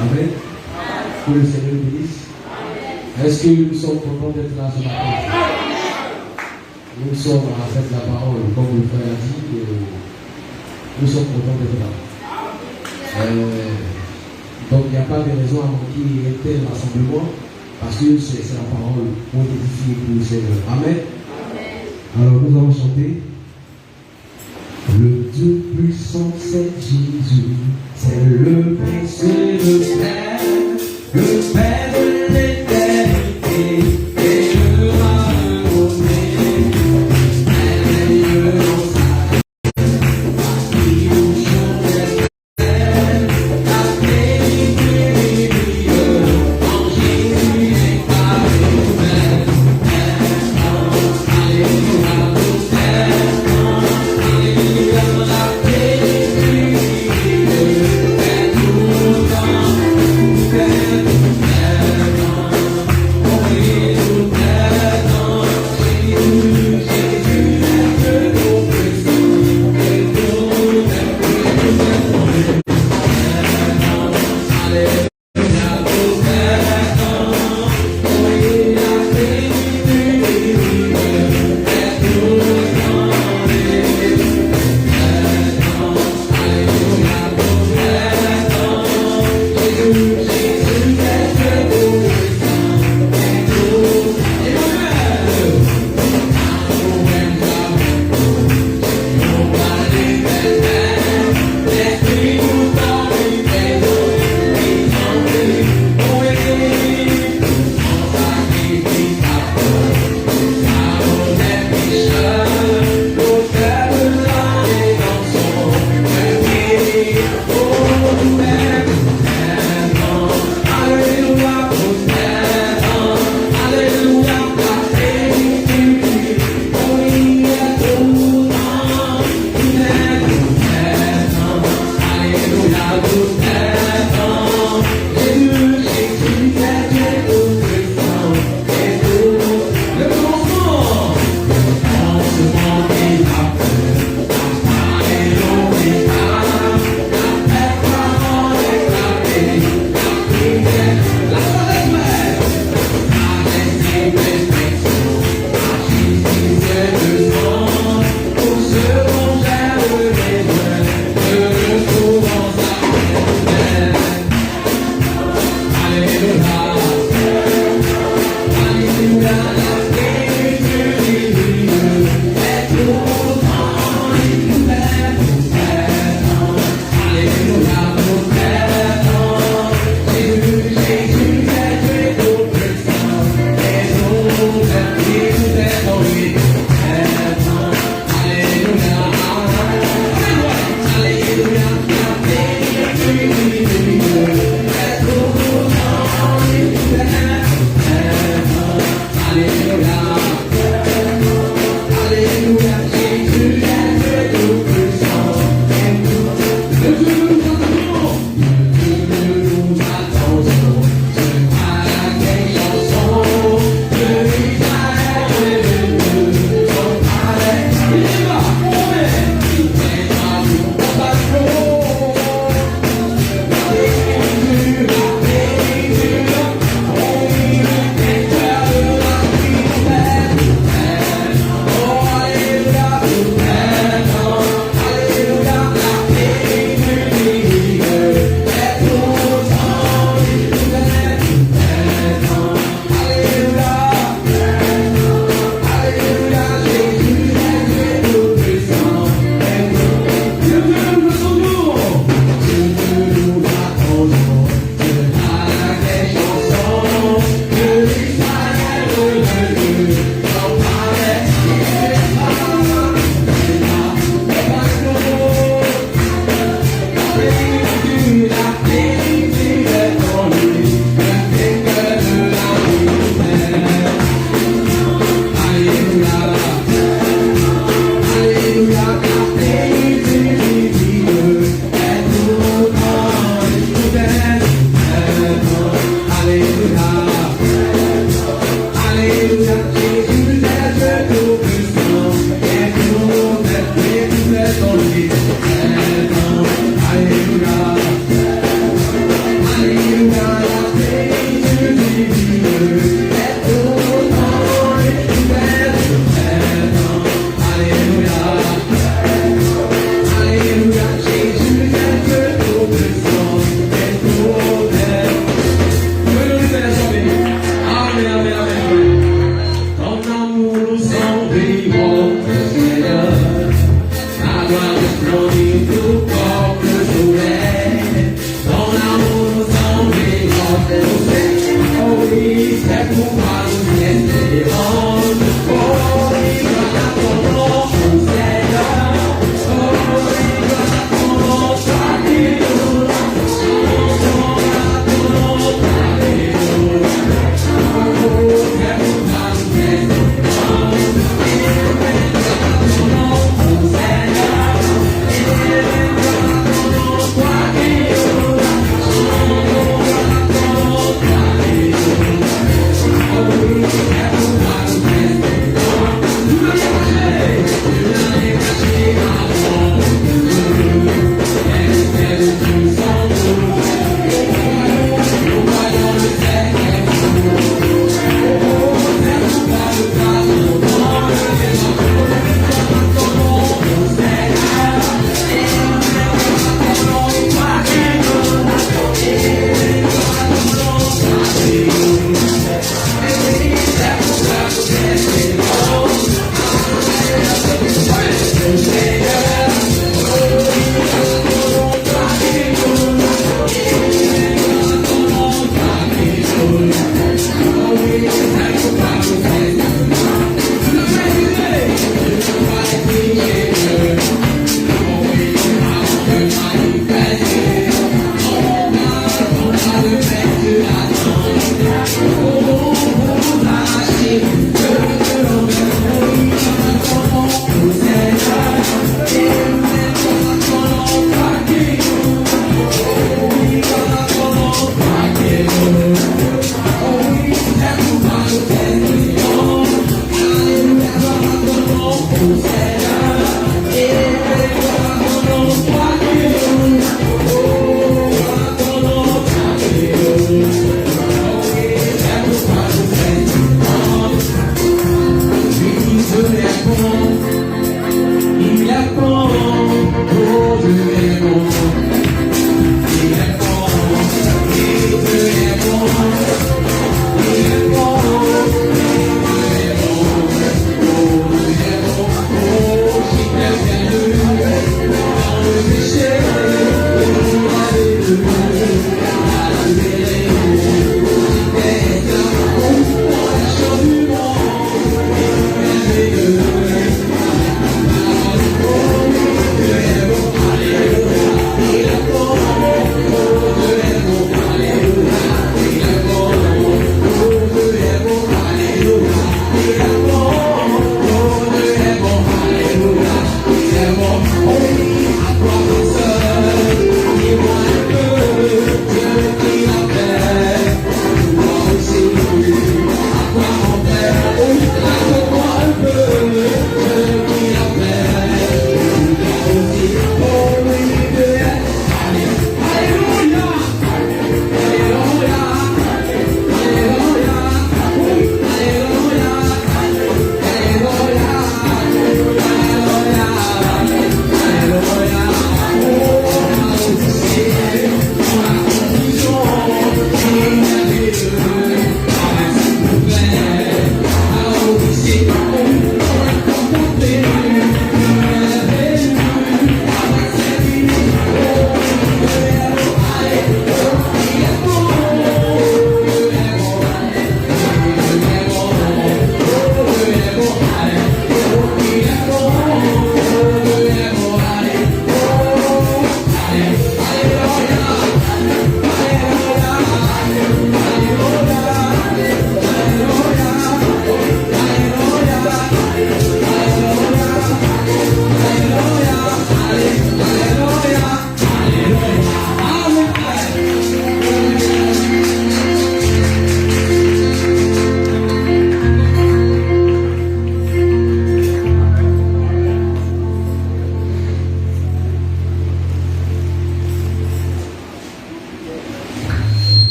Amen. Que le Seigneur nous bénisse. Est-ce que nous sommes contents d'être là ce matin? Nous sommes à la fête de la parole, comme le frère a dit, nous sommes contents d'être là. Donc il n'y a pas de raison à manquer un tel rassemblement, parce que c'est la parole pour édifier pour le Seigneur. Amen. Alors nous allons chanter. Le Dieu puissant c'est Jésus, c'est le Prince et le Père de l'éternité, et le roi de renommée, merveilleux dans sa affliction éternelle, la vérité brille en Jésus et par lui-même. Alléluia, alléluia, la vérité est tout le temps.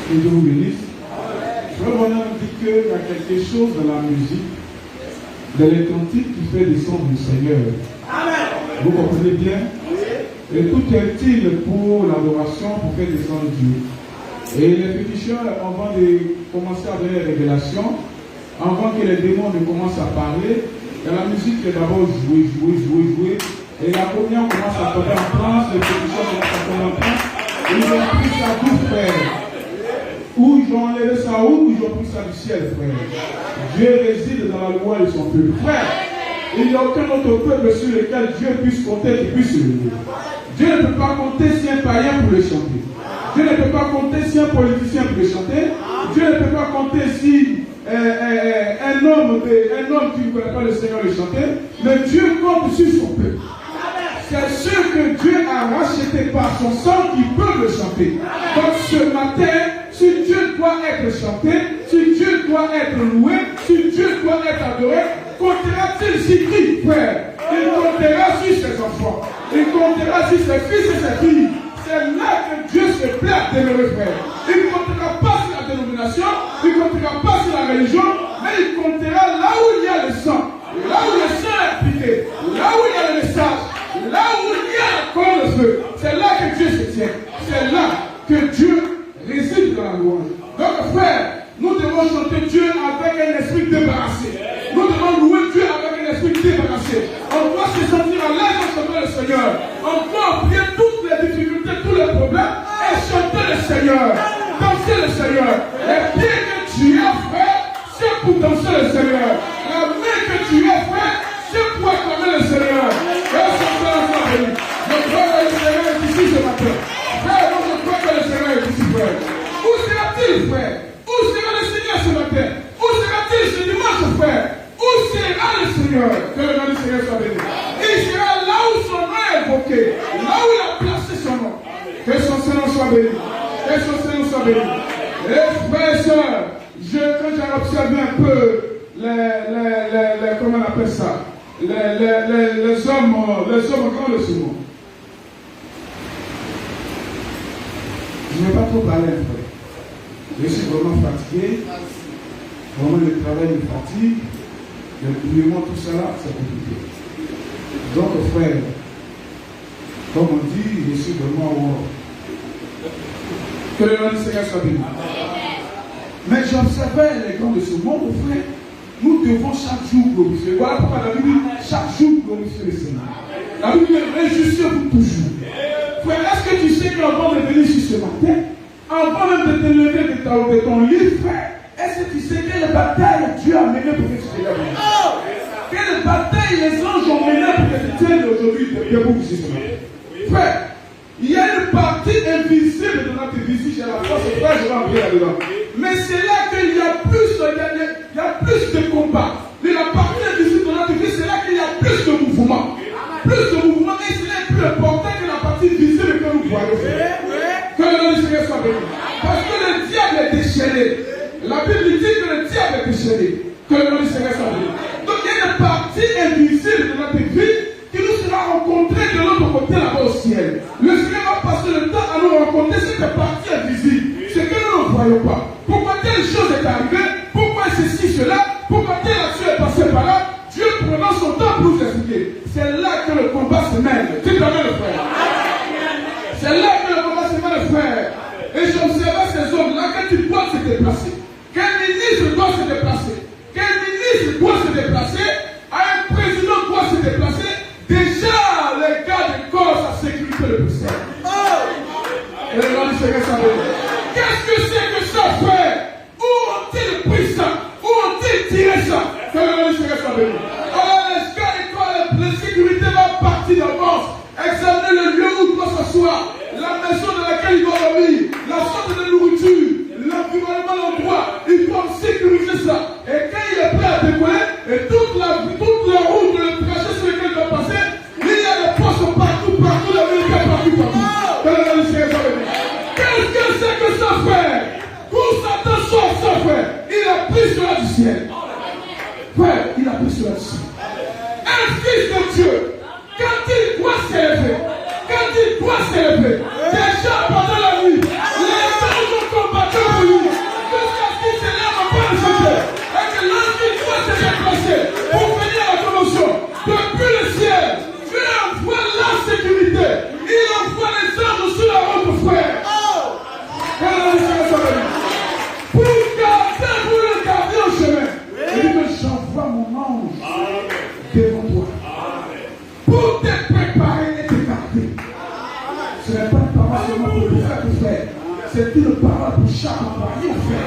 Que Dieu vous bénisse. Frère Bonheur dit qu'il y a quelque chose dans la musique, dans les cantiques qui fait descendre le Seigneur Vous comprenez bien? Et tout est utile pour l'adoration, pour faire descendre Dieu. Et les féticheurs, avant de commencer à donner les révélations, avant que les démons ne commencent à parler, la musique est d'abord jouée. Et la communion commence à tomber en transe, les féticheurs commencent à tomber en transe. Ils ont pris ça d'où, frère? Où ils ont enlevé ça où? Ils ont pris ça du ciel, frère. Dieu réside dans la loi de son peuple. Frère, il n'y a aucun autre peuple sur lequel Dieu puisse compter qui puisse le louer. Dieu ne peut pas compter si un païen pour le chanter. Dieu ne peut pas compter si un politicien pour le chanter. Dieu ne peut pas compter si un homme qui ne connaît pas le Seigneur le chanter. Mais Dieu compte sur son peuple. C'est ce que Dieu a racheté par son sang qui peut le chanter. Donc ce matin, si Dieu doit être chanté, si Dieu doit être loué, si Dieu doit être adoré, comptera-t-il sur qui, frère? Il comptera sur ses enfants. Il comptera sur ses fils et ses filles. C'est là que Dieu se plaît à demeurer, frère. Il ne comptera pas sur la dénomination, il ne comptera pas sur la religion, mais il comptera là où il y a le sang, là où le sang est appliqué, là où il y a le message, là où il y a encore le feu. C'est là que Dieu se tient. C'est là que Dieu réside dans la louange. Donc, frère, nous devons chanter Dieu avec un esprit débarrassé. Nous devons louer Dieu avec un esprit débarrassé. On doit se sentir à l'aise en chantant le Seigneur. On doit oublier toutes les difficultés, tous les problèmes et chanter le Seigneur. Danser le Seigneur. Les pieds que tu as, frère, c'est pour danser le Seigneur. La main que tu as, frère, c'est pour acclamer le Seigneur. Et je crois que le Seigneur est ici ce matin. Frère, je crois que le Seigneur est ici, frère. Où sera-t-il, frère? Où sera le Seigneur ce matin? Où sera-t-il ce dimanche, frère? Où sera le Seigneur? Que le nom du Seigneur soit béni. Il sera là où son nom est évoqué, là où il a placé son nom. Que son Seigneur soit béni. Que son Seigneur soit béni. Et frères et sœurs, quand j'ai observé un peu comment on appelle ça? Les hommes grands de ce monde. Je ne vais pas trop parler, frère. Je suis vraiment fatigué. Vraiment, le travail me fatigue. Le gouvernement, tout ça là, c'est compliqué. Donc, frère, comme on dit, je suis vraiment au. Que le nom du Seigneur soit béni. Mais j'observais les grands de ce monde, frère. Nous devons chaque jour glorifier. Voilà pourquoi la Bible dit chaque jour glorifier le Seigneur. La Bible dit réjouissez-vous toujours. Frère, est-ce que tu sais qu'avant de venir ici ce matin, avant même de te lever de ton lit, frère, est-ce que tu sais quelle bataille Dieu a menée pour que tu te lèves? Quelle bataille les anges ont menée pour que tu te tiennes aujourd'hui debout ici ce matin? Frère, il y a une partie invisible de notre vie. Si j'ai la force, frère, je vais entrer là-dedans. Mais c'est là qu'il y a plus de combats. Mais la partie invisible de notre vie, c'est là qu'il y a plus de mouvement. Plus de mouvement, et ce n'est plus important que la partie visible que nous voyons. Que le nom du Seigneur soit béni. Parce que le diable est déchaîné. La Bible dit que le diable est déchaîné. Que le nom du Seigneur soit béni. Donc il y a une partie invisible de notre vie qui nous sera rencontrée de l'autre côté là-bas au ciel. Le Seigneur va passer le temps à nous rencontrer cette partie invisible. Ce que nous ne voyons pas. Pourquoi telle chose est arrivée? Pourquoi ceci, cela? Pourquoi telle action est passée par là? Dieu prenant son temps pour nous expliquer. C'est là que le combat se mène. Tu connais le frère? C'est là que le combat se mène, frère. Et j'observais ces hommes-là, quand ils doivent se déplacer. Quel ministre doit se déplacer? Quel ministre doit se déplacer? Un président doit se déplacer. Déjà, les gars de corps à sécurité le poussent. Et le nom du Seigneur s'en va. Qu'est-ce que c'est que ça, frère? Où ont-ils pris ça? Où ont-ils tiré ça? Que le nom du Seigneur s'en va. Alors, les gars de corps, la sécurité va partir d'avance. Examiner le lieu où il doit s'asseoir, la maison dans laquelle il doit dormir, la sorte de nourriture, l'environnement, l'endroit. Ils doivent sécuriser ça. Et quand il est prêt à décoller, et toute la route, le trajet sur lequel il doit passer, il y a des postes partout, les militaires partout. Que le nom du Seigneur soit béni. Qu'est-ce que c'est? seulement pour le frère, frère. C'est une parole pour chaque croyant, frère.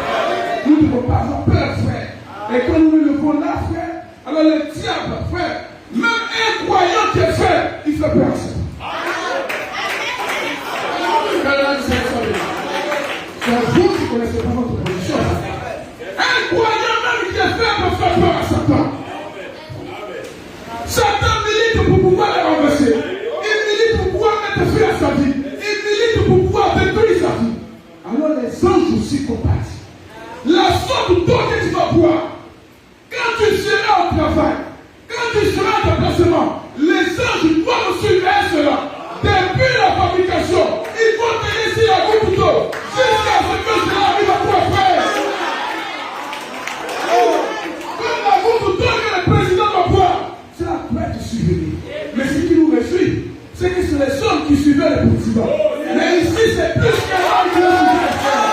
Nous ne devons pas avoir peur, frère. Et quand nous nous levons là, frère, alors le diable, frère, même un croyant qui est frère, il fait peur à ça. C'est vous qui ne connaissez pas votre position. Un croyant même qui est frère peut faire peur à Satan. Satan milite pour pouvoir les renverser. Il milite pour pouvoir mettre fin à sa vie. Il milite pour pouvoir détruire sa vie. Alors les anges aussi combattent. La sorte d'eau que tu vas boire, quand tu seras au travail, quand tu seras à ton placement, les anges doivent surveiller cela. Depuis la fabrication, ils vont te laisser la goutte d'eau jusqu'à ce que cela arrive à toi, frère. Comme la goutte d'eau que le président va boire, cela peut te surveiller. Mais ce qui nous réjouit, c'est que c'est les hommes qui suivaient le président. Mais ici, c'est plus qu'un homme qui le suivait.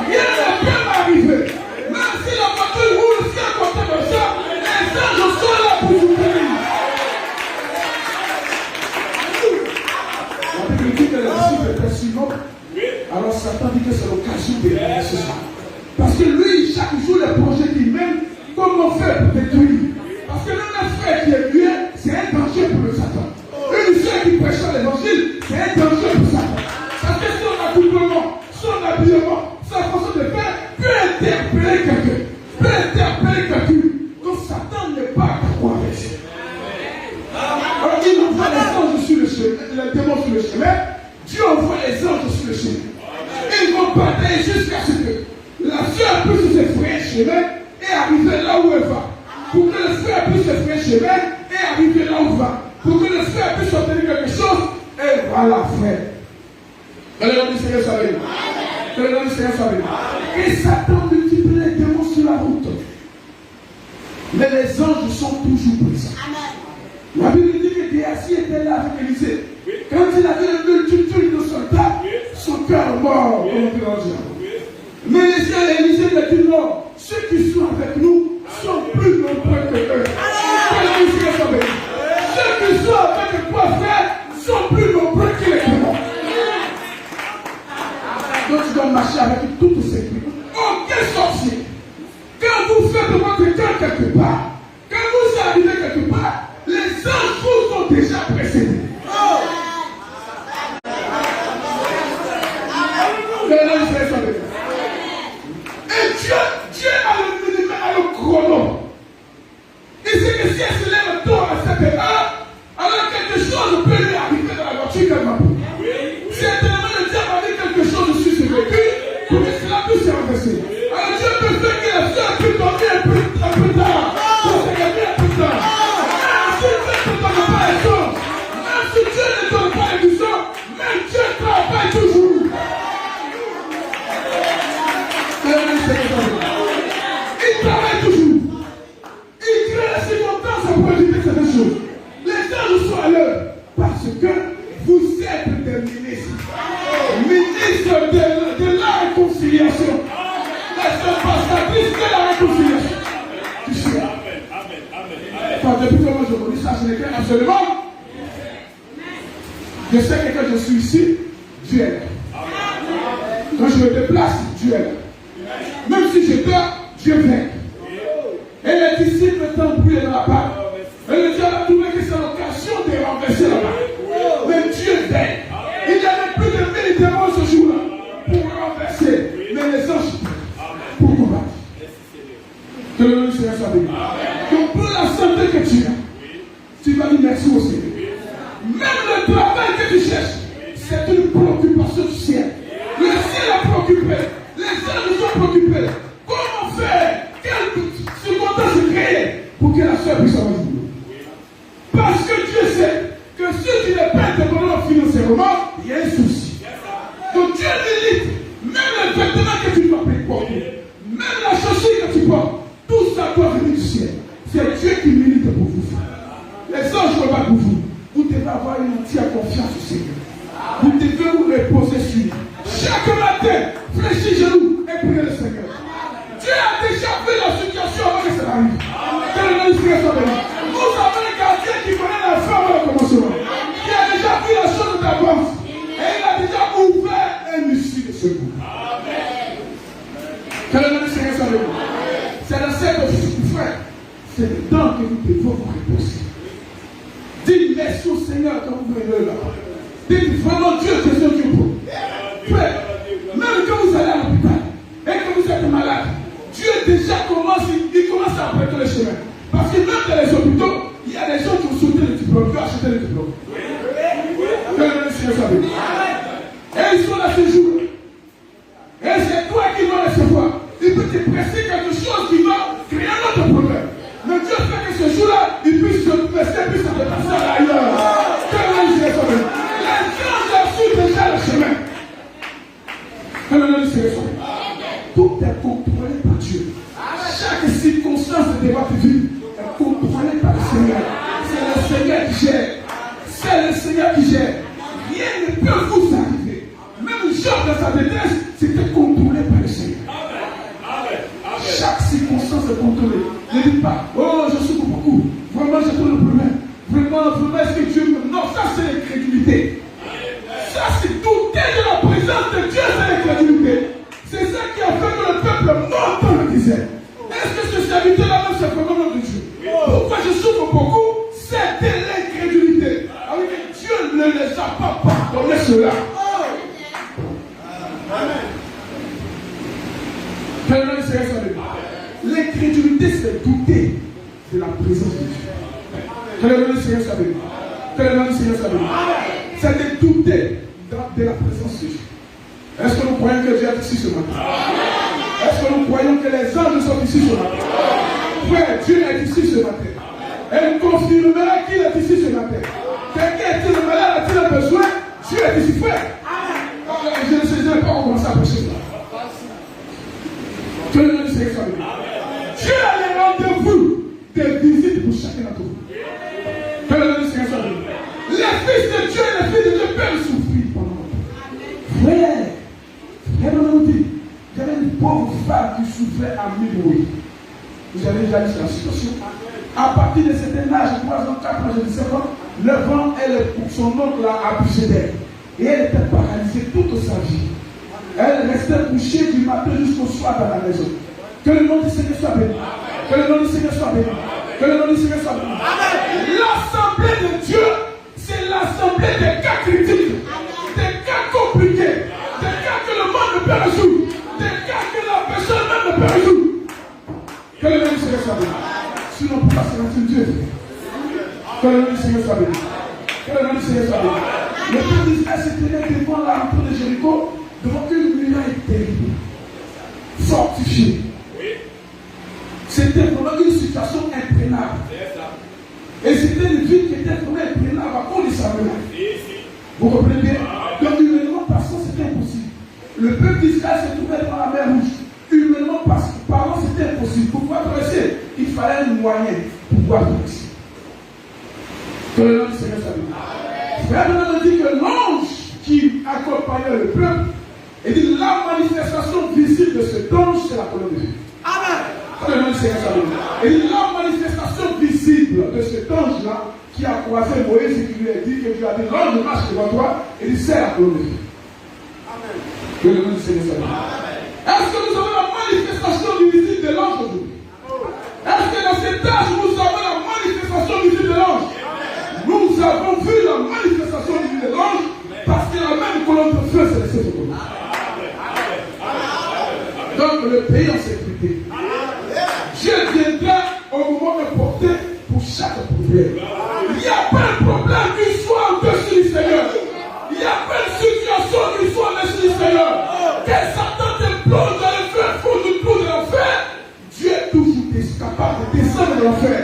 Rien ne peut m'arriver. Même si la voiture roule aussi à côté de ça, les anges sont là pour vous bénir. La Bible dit que les disciples étaient suivants. Alors Satan dit que c'est l'occasion de bénir ce soir. Parce que lui, chaque jour, les projets qu'il mène, comment faire pour détruire. Parce que même un frère qui est muet, c'est un danger pour le Satan. Une sœur qui prêche l'évangile, c'est un danger pour Satan. Parce que son accouplement, son habillement, sa façon de faire peut interpeller quelqu'un. Peut interpeller quelqu'un. Donc Satan n'est pas à croire avec ça. Alors il envoie les anges sur le chemin, les démons sur le chemin. Dieu envoie les anges sur le chemin. Ils vont batailler jusqu'à ce que la sœur puisse se frayer chemin et arriver là où elle va. Pour que le frère puisse se frayer chemin et arriver là où il va. Pour que le frère puisse obtenir quelque chose. Et voilà, frère. Que le nom du Seigneur soit béni. Que le nom du Seigneur soit béni. Et Satan multiplie les démons sur la route. Mais les anges sont toujours présents. La Bible dit que Géasi était là avec Élisée. Quand il a vu une multitude de soldats, son cœur mort, comme on peut en dire. Mais Élisée lui a dit non, ceux qui sont avec nous sont plus nombreux que eux. Que le nom du Seigneur soit béni. Ceux qui sont avec toi, frère, sont plus nombreux que les démons. Donc tu dois marcher avec toutes ces clés. Aucun sorcier. Quand vous faites votre cœur quelque part, quand vous arrivez quelque part, les anges vous ont déjà précédés. Et Dieu a le chrono. Il sait que si elle se lève tôt à cette heure, alors quelque chose peut lui arriver dans la voiture qu'elle va prendre. Certainement, le diable a dit quelque chose sur ce véhicule pour que cela puisse se renverser. Alors Dieu peut faire que la soeur puisse dormir un peu tard, pour se gagner un peu tard. Même si Dieu ne donne pas les choses, même si Dieu ne donne pas les visions, même Dieu travaille toujours. Il travaille toujours. Il crée les circonstances pour éviter cette chose. Les anges sont à l'heure parce que vous êtes des ministres. Ministres de la réconciliation. N'est-ce pas ça plus que la réconciliation? Tu sais. Enfin, depuis que moi je connais ça, je n'écris absolument. Je sais que quand je suis ici, Dieu est là. Quand je me déplace, Dieu est là. Même si je dors, Dieu vient. Et les disciples étant brûlés dans la part, et le diable a trouvé que c'est l'occasion de renverser la part. Mais Dieu vient. Il y avait plus de 1000 démons ce jour-là pour renverser. Mais les anges pour combattre. Que le nom du Seigneur soit béni. Donc pour la santé que tu as, tu vas dire merci au Seigneur. Même le travail que tu cherches, c'est une préoccupation du ciel. Le ciel est préoccupé. Les anges sont préoccupés. Comment faire? Quelle circonstance créer pour que la soeur puisse avoir du boulot? Parce que Dieu sait que si tu n'es pas indépendant financièrement, il y a un souci. Donc Dieu milite. Même les vêtements que tu dois porter, même la chaussure que tu portes, tout ça doit venir du ciel. C'est Dieu qui milite pour vous. Les anges ne pas pour vous. Vous devez avoir une entière confiance au Seigneur. Vous devez vous reposer sur lui. Chaque matin, fléchis genoux et priez le Seigneur. Dieu a déjà vu la situation avant que ça arrive. Que le nom du Seigneur soit béni. Vous avez c'est le temps que nous devons vous reposer. Dites merci au Seigneur quand vous venez là. Dites vraiment Dieu que c'est Dieu pour. Frère, même quand vous allez à l'hôpital et que vous êtes malade, Dieu déjà commence à prêter le chemin. Parce que même dans les hôpitaux, il y a des gens qui ont sauté le diplôme, qui ont acheté le diplôme. Que le Seigneur soit béni. Et ils sont là ce jour. Et c'est toi qui vas recevoir. Il peut te presser quelque chose qui va créer un autre problème. Mais Dieu fait que ce jour-là, il puisse se presser, puisse se dépasser ailleurs. Que le Seigneur soit béni. Les gens ont su déjà le chemin. Que le Seigneur soit béni. Tout est contrôlé par Dieu. Chaque circonstance de votre vie est contrôlée par le Seigneur. C'est le Seigneur qui gère. C'est le Seigneur qui gère. Rien ne peut vous arriver. Même Job dans sa détresse, c'était contrôlé par le Seigneur. Chaque circonstance est contrôlée. Ne dites pas, oh, je souffre beaucoup. Vraiment, j'ai trop de problèmes. Vraiment, est-ce que Dieu me... Non, ça c'est l'incrédulité. Ça c'est douter de la présence de Dieu, c'est l'incrédulité. C'est ça qui a fait que le peuple monte dans la misère. Est-ce que ce serviteur-là même c'est vraiment nom de Dieu? Pourquoi je souffre beaucoup? C'est de l'incrédulité. Avec Dieu ne les a pas pardonné cela. L'incrédulité, c'est douter de la présence de Dieu. Que le nom du Seigneur soit béni. Que le nom du Seigneur soit béni. C'est de douter de la présence de Dieu. Est-ce que nous croyons que Dieu est ici ce matin? Est-ce que nous croyons que les anges sont ici ce matin? Frère, Dieu est ici ce matin. Elle confirmera qu'il est ici ce matin. Quelqu'un est-il malade, a-t-il un besoin? Dieu est ici, frère. Je ne sais pas commencer à prêcher cela. Que le nom du Seigneur soit béni. Dieu a les rendez-vous des visites pour chacun d'entre vous. Que le nom du Seigneur soit béni. Les fils de Dieu et les filles de Dieu peuvent souffrir pendant longtemps. Frère, elle nous dit, il y avait une pauvre femme qui souffrait à Midway. Vous avez déjà vu la situation. À partir de cet âge, 3 ans, 4 ans, je ne sais pas, le vent, son oncle a abusé d'elle. Et elle était paralysée toute sa vie. Elle restait couchée du matin jusqu'au soir dans la maison. Que le nom du Seigneur soit béni. Que le nom du Seigneur soit béni. Que le nom du Seigneur soit béni. L'assemblée de Dieu, c'est l'assemblée des cas critiques, des cas compliqués, des cas que le monde ne peut résoudre, des cas que la personne même ne peut résoudre. Que le nom du Seigneur soit béni. Sinon, pourquoi c'est Dieu? Que le nom du Seigneur soit béni. Que le nom du Seigneur soit béni. Le peuple d'Israël se tenait devant l'entrée de Jéricho, devant une muraille terrible, fortifiée. C'était vraiment une situation imprénable. Et c'était une ville qui était vraiment imprénable à cause de sa muraille. Vous comprenez bien? Donc, humainement parlant, c'était impossible. Le peuple d'Israël se trouvait devant la mer Rouge. Humainement parlant, c'était impossible. Pour pouvoir traverser, il fallait un moyen pour pouvoir traverser. Que le nom du Seigneur soit béni. Frère, nous dit que l'ange qui accompagnait le peuple, et dit la manifestation visible de cet ange, c'est la colonne de feu. Amen. Que le nom du Seigneur soit béni. Et dit la manifestation visible de cet ange-là, qui a croisé Moïse et qui lui a dit que Dieu a dit l'ange marche devant toi, et dit c'est la colonne de feu. Amen. Que le nom du Seigneur soit béni. Est-ce que nous avons la manifestation du visible de l'ange aujourd'hui? Est-ce que dans cet âge nous avons la manifestation visible de l'ange? Nous avons vu la manifestation visible de l'ange parce que la même colonne de feu s'est laissée sur nous. Donc le pays en sécurité. Dieu viendra au moment opportun pour chaque problème. Il n'y a pas un problème qui soit au-dessus du Seigneur. Il n'y a pas une situation qui soit au-dessus du Seigneur. Que Satan te plonge dans le feu, fond du trou de l'enfer. Dieu est toujours capable de descendre de l'enfer.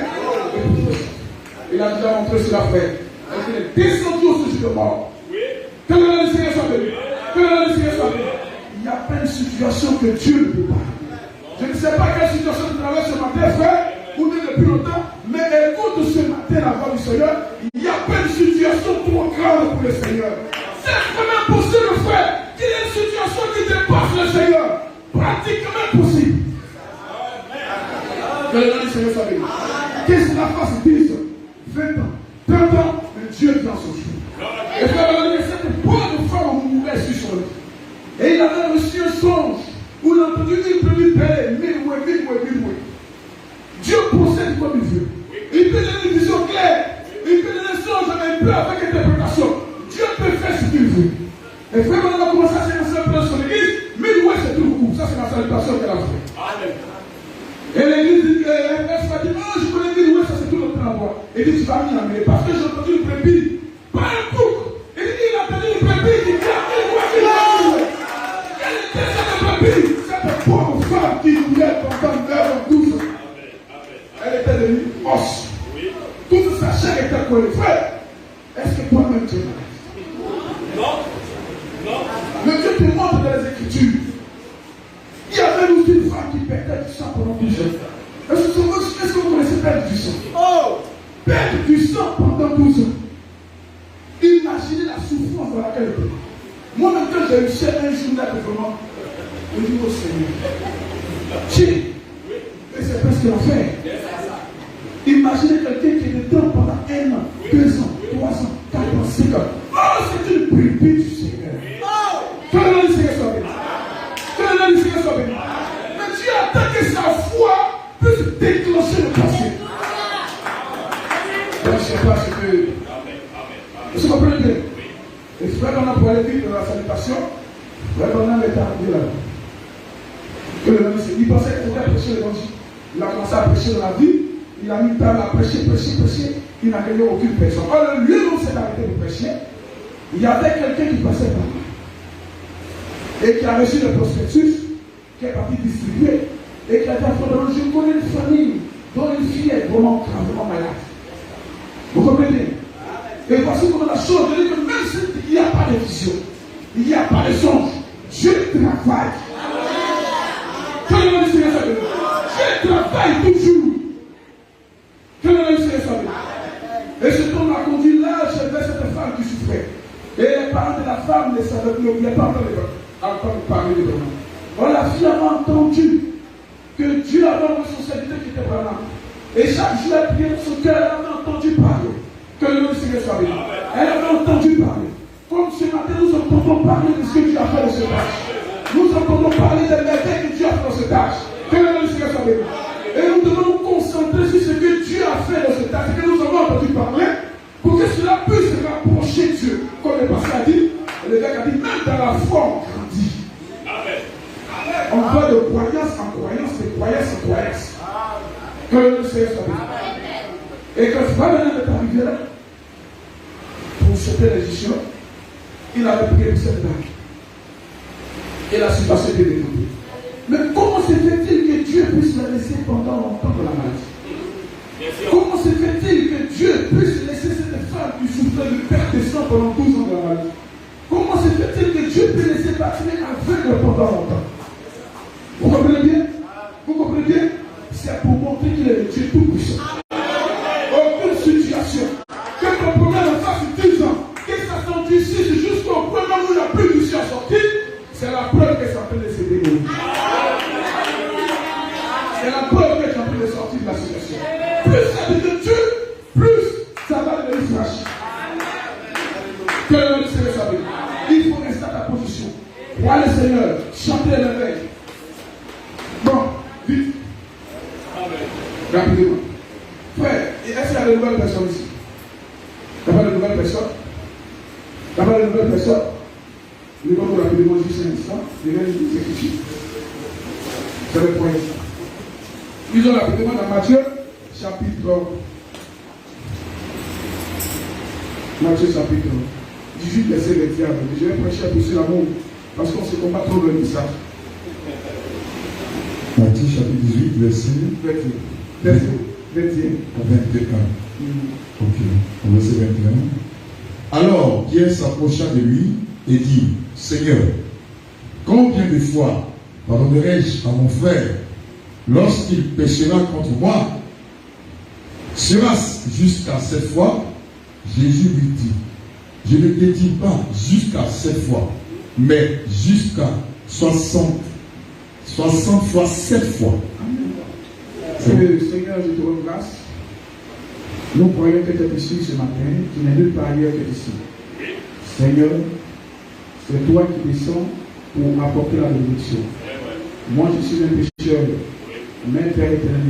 Il a déjà montré cela, frère. Il est descendu au sujet de mort. Que le nom du Seigneur soit béni. Que le nom du Seigneur soit béni. Il n'y a pas une situation que Dieu ne peut pas. Je ne sais pas quelle situation tu traverses ce matin, frère, ou depuis longtemps, mais écoute ce matin la voix du Seigneur. Il n'y a pas une situation trop grave pour le Seigneur. C'est vraiment possible, frère, qu'il y ait une situation qui dépasse le Seigneur. Pratiquement possible. Que le nom du Seigneur soit béni. Qu'est-ce que la face 10, 20 ans, 30 ans, mais Dieu vient son jour. Et frère, cette pauvre femme mourait sur son lit. Et il avait reçu un songe où il a entendu une petite paix, mille mouais. Dieu procède comme il Dieu. Il peut donner une vision claire. Il peut donner des choses, mais il peut avec interprétation. Dieu peut faire ce qu'il veut. Et frère, on va commencer à séquencer un peu sur l'église. Mais ouais, c'est tout beaucoup. Ça, c'est la salutation qu'elle a fait. Amen. Et l'église, elle va dire, oh, je connais bien, ouais, ça c'est tout notre envoi. Et dit, tu vas venir, mais parce que j'ai entendu une brebis, pas un bouc. Et il a entendu une brebis, il dit, quelle était cette brebis? Cette pauvre femme qui voulait pendant 9 ans, 12 ans. Elle était devenue os. Toute sa chair était collée. Frère, est-ce que toi-même tu es malade? Non. Non. Mais Dieu te montre dans les Écritures. Il y avait aussi une femme qui perdait du sang pendant 12 ans. Est-ce que vous connaissez perdre du sang? Oh! Perdre du sang pendant 12 ans. Imaginez la souffrance dans laquelle elle était. Moi-même, quand j'ai eu un jour d'accompagnement, je dis au Seigneur, mais c'est presque l'enfer. Imaginez quelqu'un qui est dedans pendant 1 an, 2 ans, 3 ans, 4 ans, 5 ans. Oh, c'est une pupille du Seigneur. Que le nom du Seigneur soit béni. Que le nom du Seigneur soit béni. Mais Dieu attend que sa foi puisse déclencher le passé. Je ne sais pas ce que. Vous comprenez bien? Et frère, on a pour aller vite dans la salutation. Frère, on a l'état de là. Que le nom du Seigneur. Il pensait qu'il était prêché l'évangile. Il a commencé à prêcher dans la vie. Il a mis temps à prêcher. Il n'a gagné aucune personne. Or, le lieu où s'est arrêté de prêcher, il y avait quelqu'un qui passait par là. Et qui a reçu le prospectus, qui est parti distribuer. Et qui a dit à Frère, je connais une famille dont une fille est vraiment gravement malade. Vous comprenez? Et voici comment la chose, je dis que même s'il n'y a pas de vision, il n'y a pas de songe, Dieu travaille. Que le nom du Seigneur soit béni. Dieu travaille toujours. Que le nom du Seigneur soit béni. Et ce qu'on m'a conduit là, j'ai vu cette femme qui souffrait. Et les parents de la femme ne savaient plus, n'oubliaient pas encore parler de vraiment. On la fille avait entendu que Dieu avait une responsabilité qui était par là. Et chaque jour, elle priait dans son cœur, elle avait entendu parler. Que le nom du Seigneur soit béni. Elle avait entendu parler. Comme ce matin, nous entendons parler de ce que Dieu a fait dans ce tâche. Nous entendons parler des merveilles que Dieu a fait dans ce tâche. Que le nom du Seigneur soit béni. Et nous devons nous concentrer sur ce que Dieu a fait dans ce tâche, et que nous avons entendu parler, pour que cela puisse rapprocher Dieu. Comme le pasteur a dit, le gars a dit, même dans la foi, on grandit. On va de croyance en croyance, de croyance en croyance. Que le nom du Seigneur soit béni. Et quand Frère est arrivé là, pour sauter l'édition, il avait prié pour cette dame. Et la situation était développée. Mais comment se fait-il que Dieu puisse la laisser pendant longtemps dans la maladie? Comment se fait-il que Dieu puisse laisser cette femme qui souffrait de perte de sang pendant 12 ans dans la maladie? Comment se fait-il que Dieu puisse laisser partir aveugle pendant longtemps? Vous comprenez bien? Vous comprenez bien? C'est pour montrer qu'il est le Dieu tout-puissant. Aucune situation. Que ton problème en fasse 10 ans, que ça s'endurcisse jusqu'au point où il n'y a plus d'issue à sortir, c'est la preuve que c'est en train de se dérouler. C'est la preuve que c'est en train de sortir de la situation. Plus ça dit de Dieu, plus ça va devenir fragile. Que le nom du Seigneur soit béni. Il faut rester à ta position. Roi le Seigneur, chantez le veille. Bon, vite. Rapidement. Frère, est-ce qu'il y a de nouvelles personnes ici? Il n'y a pas de nouvelles personnes? Il n'y a pas de nouvelles personnes? Nous allons rapidement juste un instant. Je vais nous exécuter. C'est le point. Lisons rapidement dans Matthieu, chapitre 18, verset 21. Je vais prêcher un peu sur l'amour, parce qu'on se combat trop le message. Matthieu, chapitre 18, verset 21. Ok, au verset 21. Alors Pierre s'approcha de lui et dit, Seigneur, combien de fois pardonnerai-je à mon frère lorsqu'il péchera contre moi? Sera-ce jusqu'à 7 fois? Jésus lui dit, je ne te dis pas jusqu'à 7 fois, mais jusqu'à 60 fois 7 fois. Seigneur, je te rends grâce. Nous croyons que tu es ici ce matin, tu n'es nulle part ailleurs que ici. Seigneur, c'est toi qui descends pour apporter la bénédiction. Moi, je suis un pécheur. Mais Père éternel,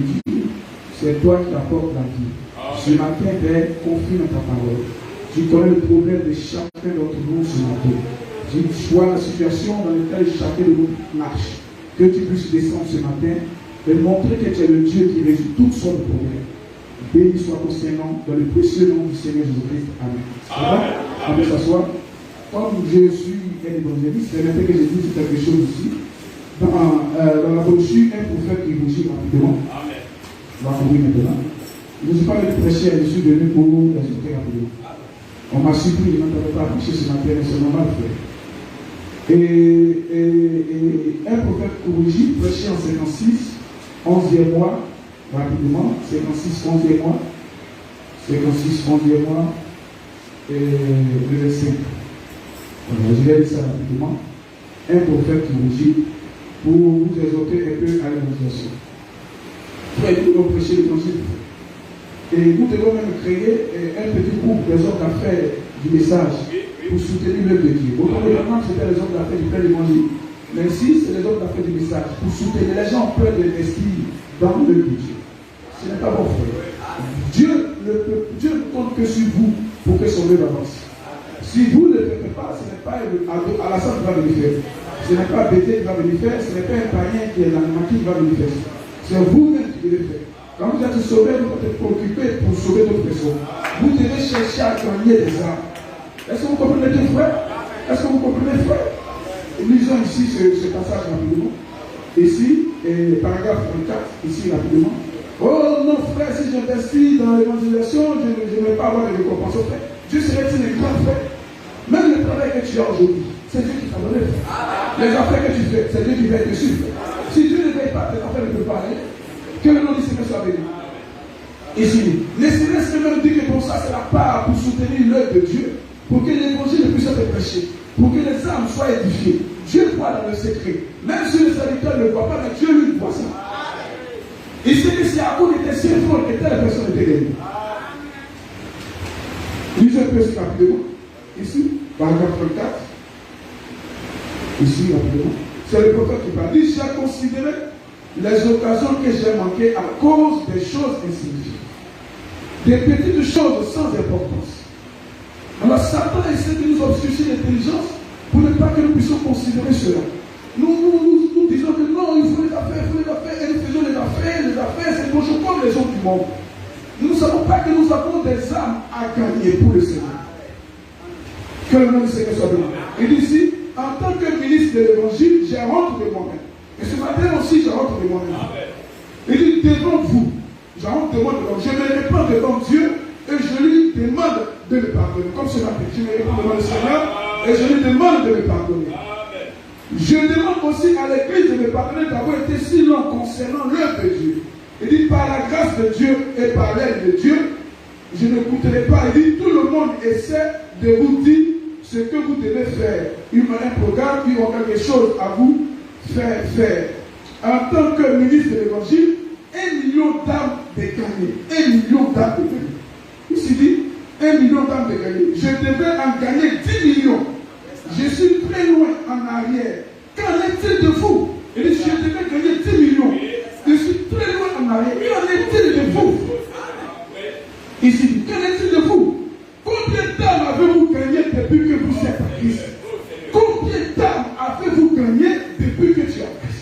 C'est toi qui apportes la vie. Ce matin, Père, confie dans ta parole. Tu connais le problème de chacun d'entre nous ce matin. Tu vois la situation dans laquelle chacun de nous marche. Que tu puisses descendre ce matin et montrer que tu es le Dieu qui résout toutes sortes de problèmes. Béni soit ton Seigneur dans le précieux nom du Seigneur Jésus-Christ. Amen. On peut s'asseoir. Comme je suis un évangéliste, c'est maintenant que j'ai dit quelque chose ici. Dans la brochure, un prophète qui vous dit rapidement. Amen. On va ouvrir maintenant. Je ne suis pas venu prêcher, je suis venu pour vous exhorter rapidement. On m'a surpris, je n'entendais pas prêcher ce matin, mais c'est normal de faire. Et un prophète Kourouji prêchait en 56, 11e mois, rapidement, 56, 11e mois, 56, 11e mois, et le 25. Voilà, je vais dire ça rapidement. Un prophète Kourouji pour vous exhorter un peu à l'évangélisation. Pour nous prêcher l'évangile. Et nous devons même créer un petit groupe des hommes d'affaires du message pour soutenir l'œuvre de Dieu. Autrement, c'était les hommes d'affaires du plein d'évangile. Mais ici, c'est les hommes d'affaires du message pour soutenir. Les gens ont peur de l'investir dans l'œuvre de Dieu. Ce n'est pas bon frère. Dieu ne compte que sur vous pour que son œuvre avance. Si vous ne le faites pas, ce n'est pas Alassane qui va venir faire. Ce n'est pas Bété qui va venir faire. Ce n'est pas un païen qui est l'animateur qui va venir faire. C'est vous-même qui devez faire. Quand vous êtes sauvé, vous êtes préoccupé pour sauver d'autres personnes. Vous devez chercher à gagner des âmes. Est-ce que vous comprenez, frère? Est-ce que vous comprenez, frère? Lisons ici ce passage rapidement. Ici, paragraphe 34, ici rapidement. Oh non, frère, si j'investis dans l'évangélisation, je ne vais pas avoir de récompense. Frère, Dieu serait-il un grand frère? Même le travail que tu as aujourd'hui, c'est Dieu qui t'a donné. Les affaires que tu fais, c'est Dieu qui va être dessus. Si Dieu ne veille pas, tes affaires ne peuvent pas aller. Que le nom du Seigneur soit béni. Ici, les célestes même dit que pour ça, c'est la part pour soutenir l'œuvre de Dieu, pour que l'évangile puisse être prêché, pour que les âmes soient édifiées. Dieu voit dans le secret. Même si le serviteur ne le voit pas, mais Dieu lui voit ça. Il sait que si à cause de tes symphones que telle personne était gagnée. Lisez un peu rapidement. Ici, paragraphe 34. Ici, rapidement. C'est le prophète qui parle. Il dit, j'ai considéré les occasions que j'ai manquées à cause des choses insignifiantes. Des petites choses sans importance. Alors Satan essaie de nous obscurcir l'intelligence pour ne pas que nous puissions considérer cela. Nous disons que non, il faut les affaires, et nous faisons les affaires, c'est toujours comme les autres du monde. Nous ne savons pas que nous avons des âmes à gagner pour le Seigneur. Que le nom du Seigneur soit béni. Il dit ici, en tant que ministre de l'évangile, j'ai honte de moi-même. Et ce matin aussi, j'ai honte de moi-même. Il dit, devant vous, j'ai honte de moi-même. Je me répands devant Dieu et je lui demande de me pardonner. Comme ce matin, je me répands devant le Seigneur et je lui demande de me pardonner. Je demande aussi à l'Église de me pardonner d'avoir été si long concernant l'œuvre de Dieu. Il dit, par la grâce de Dieu et par l'aide de Dieu, je ne coûterai pas. Il dit, tout le monde essaie de vous dire ce que vous devez faire. Il y a un programme, il y a quelque chose à vous faire. En tant que ministre de l'Évangile, 1 million d'âmes de gagner. 1 million d'âmes de gagner. Ici dit, 1 million d'âmes de gagner. Je devais en gagner 10 millions. Je suis très loin en arrière. Qu'en est-il de vous? Il dit, je devais gagner 10 millions. Je suis très loin en arrière. Qu'en est-il de vous? Ici, qu'en est-il de vous? Combien d'âmes avez-vous gagné depuis que vous êtes à Christ? Combien d'âmes avez-vous gagné depuis que tu es à Christ?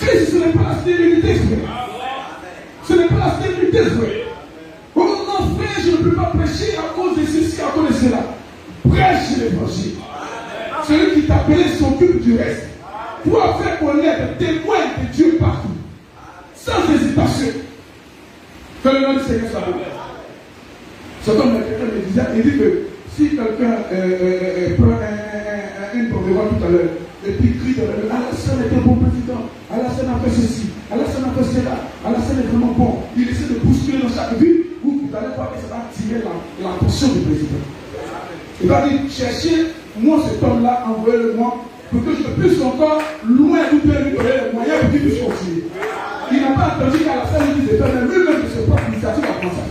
Christ, ce n'est pas la stérilité, frère. Ce n'est pas la stérilité, frère. Oh non, frère, je ne peux pas prêcher à cause de ceci, à cause de cela. Prêche l'évangile. Celui qui t'a appelé s'occupe du reste. Pour faire connaître, témoin de Dieu partout. Sans hésitation. Que le nom du Seigneur soit béni. Ce homme, quelqu'un me disait, il dit que si quelqu'un prend une devant tout à l'heure, et puis crie dans le Alassane est un bon président, Alassane a fait ceci, Alassane a fait cela, Alassane est vraiment bon, il essaie de bousculer dans chaque vie, vous allez voir que ça va attirer l'attention du président. Il va dire, cherchez, moi cet homme-là, envoyez-le-moi, pour que je puisse encore loin vous bien lui donner les moyens pour qu'il puisse continuer. Il n'a pas entendu qu'Alassane lui disait, mais lui-même de ses propres initiatives à penser.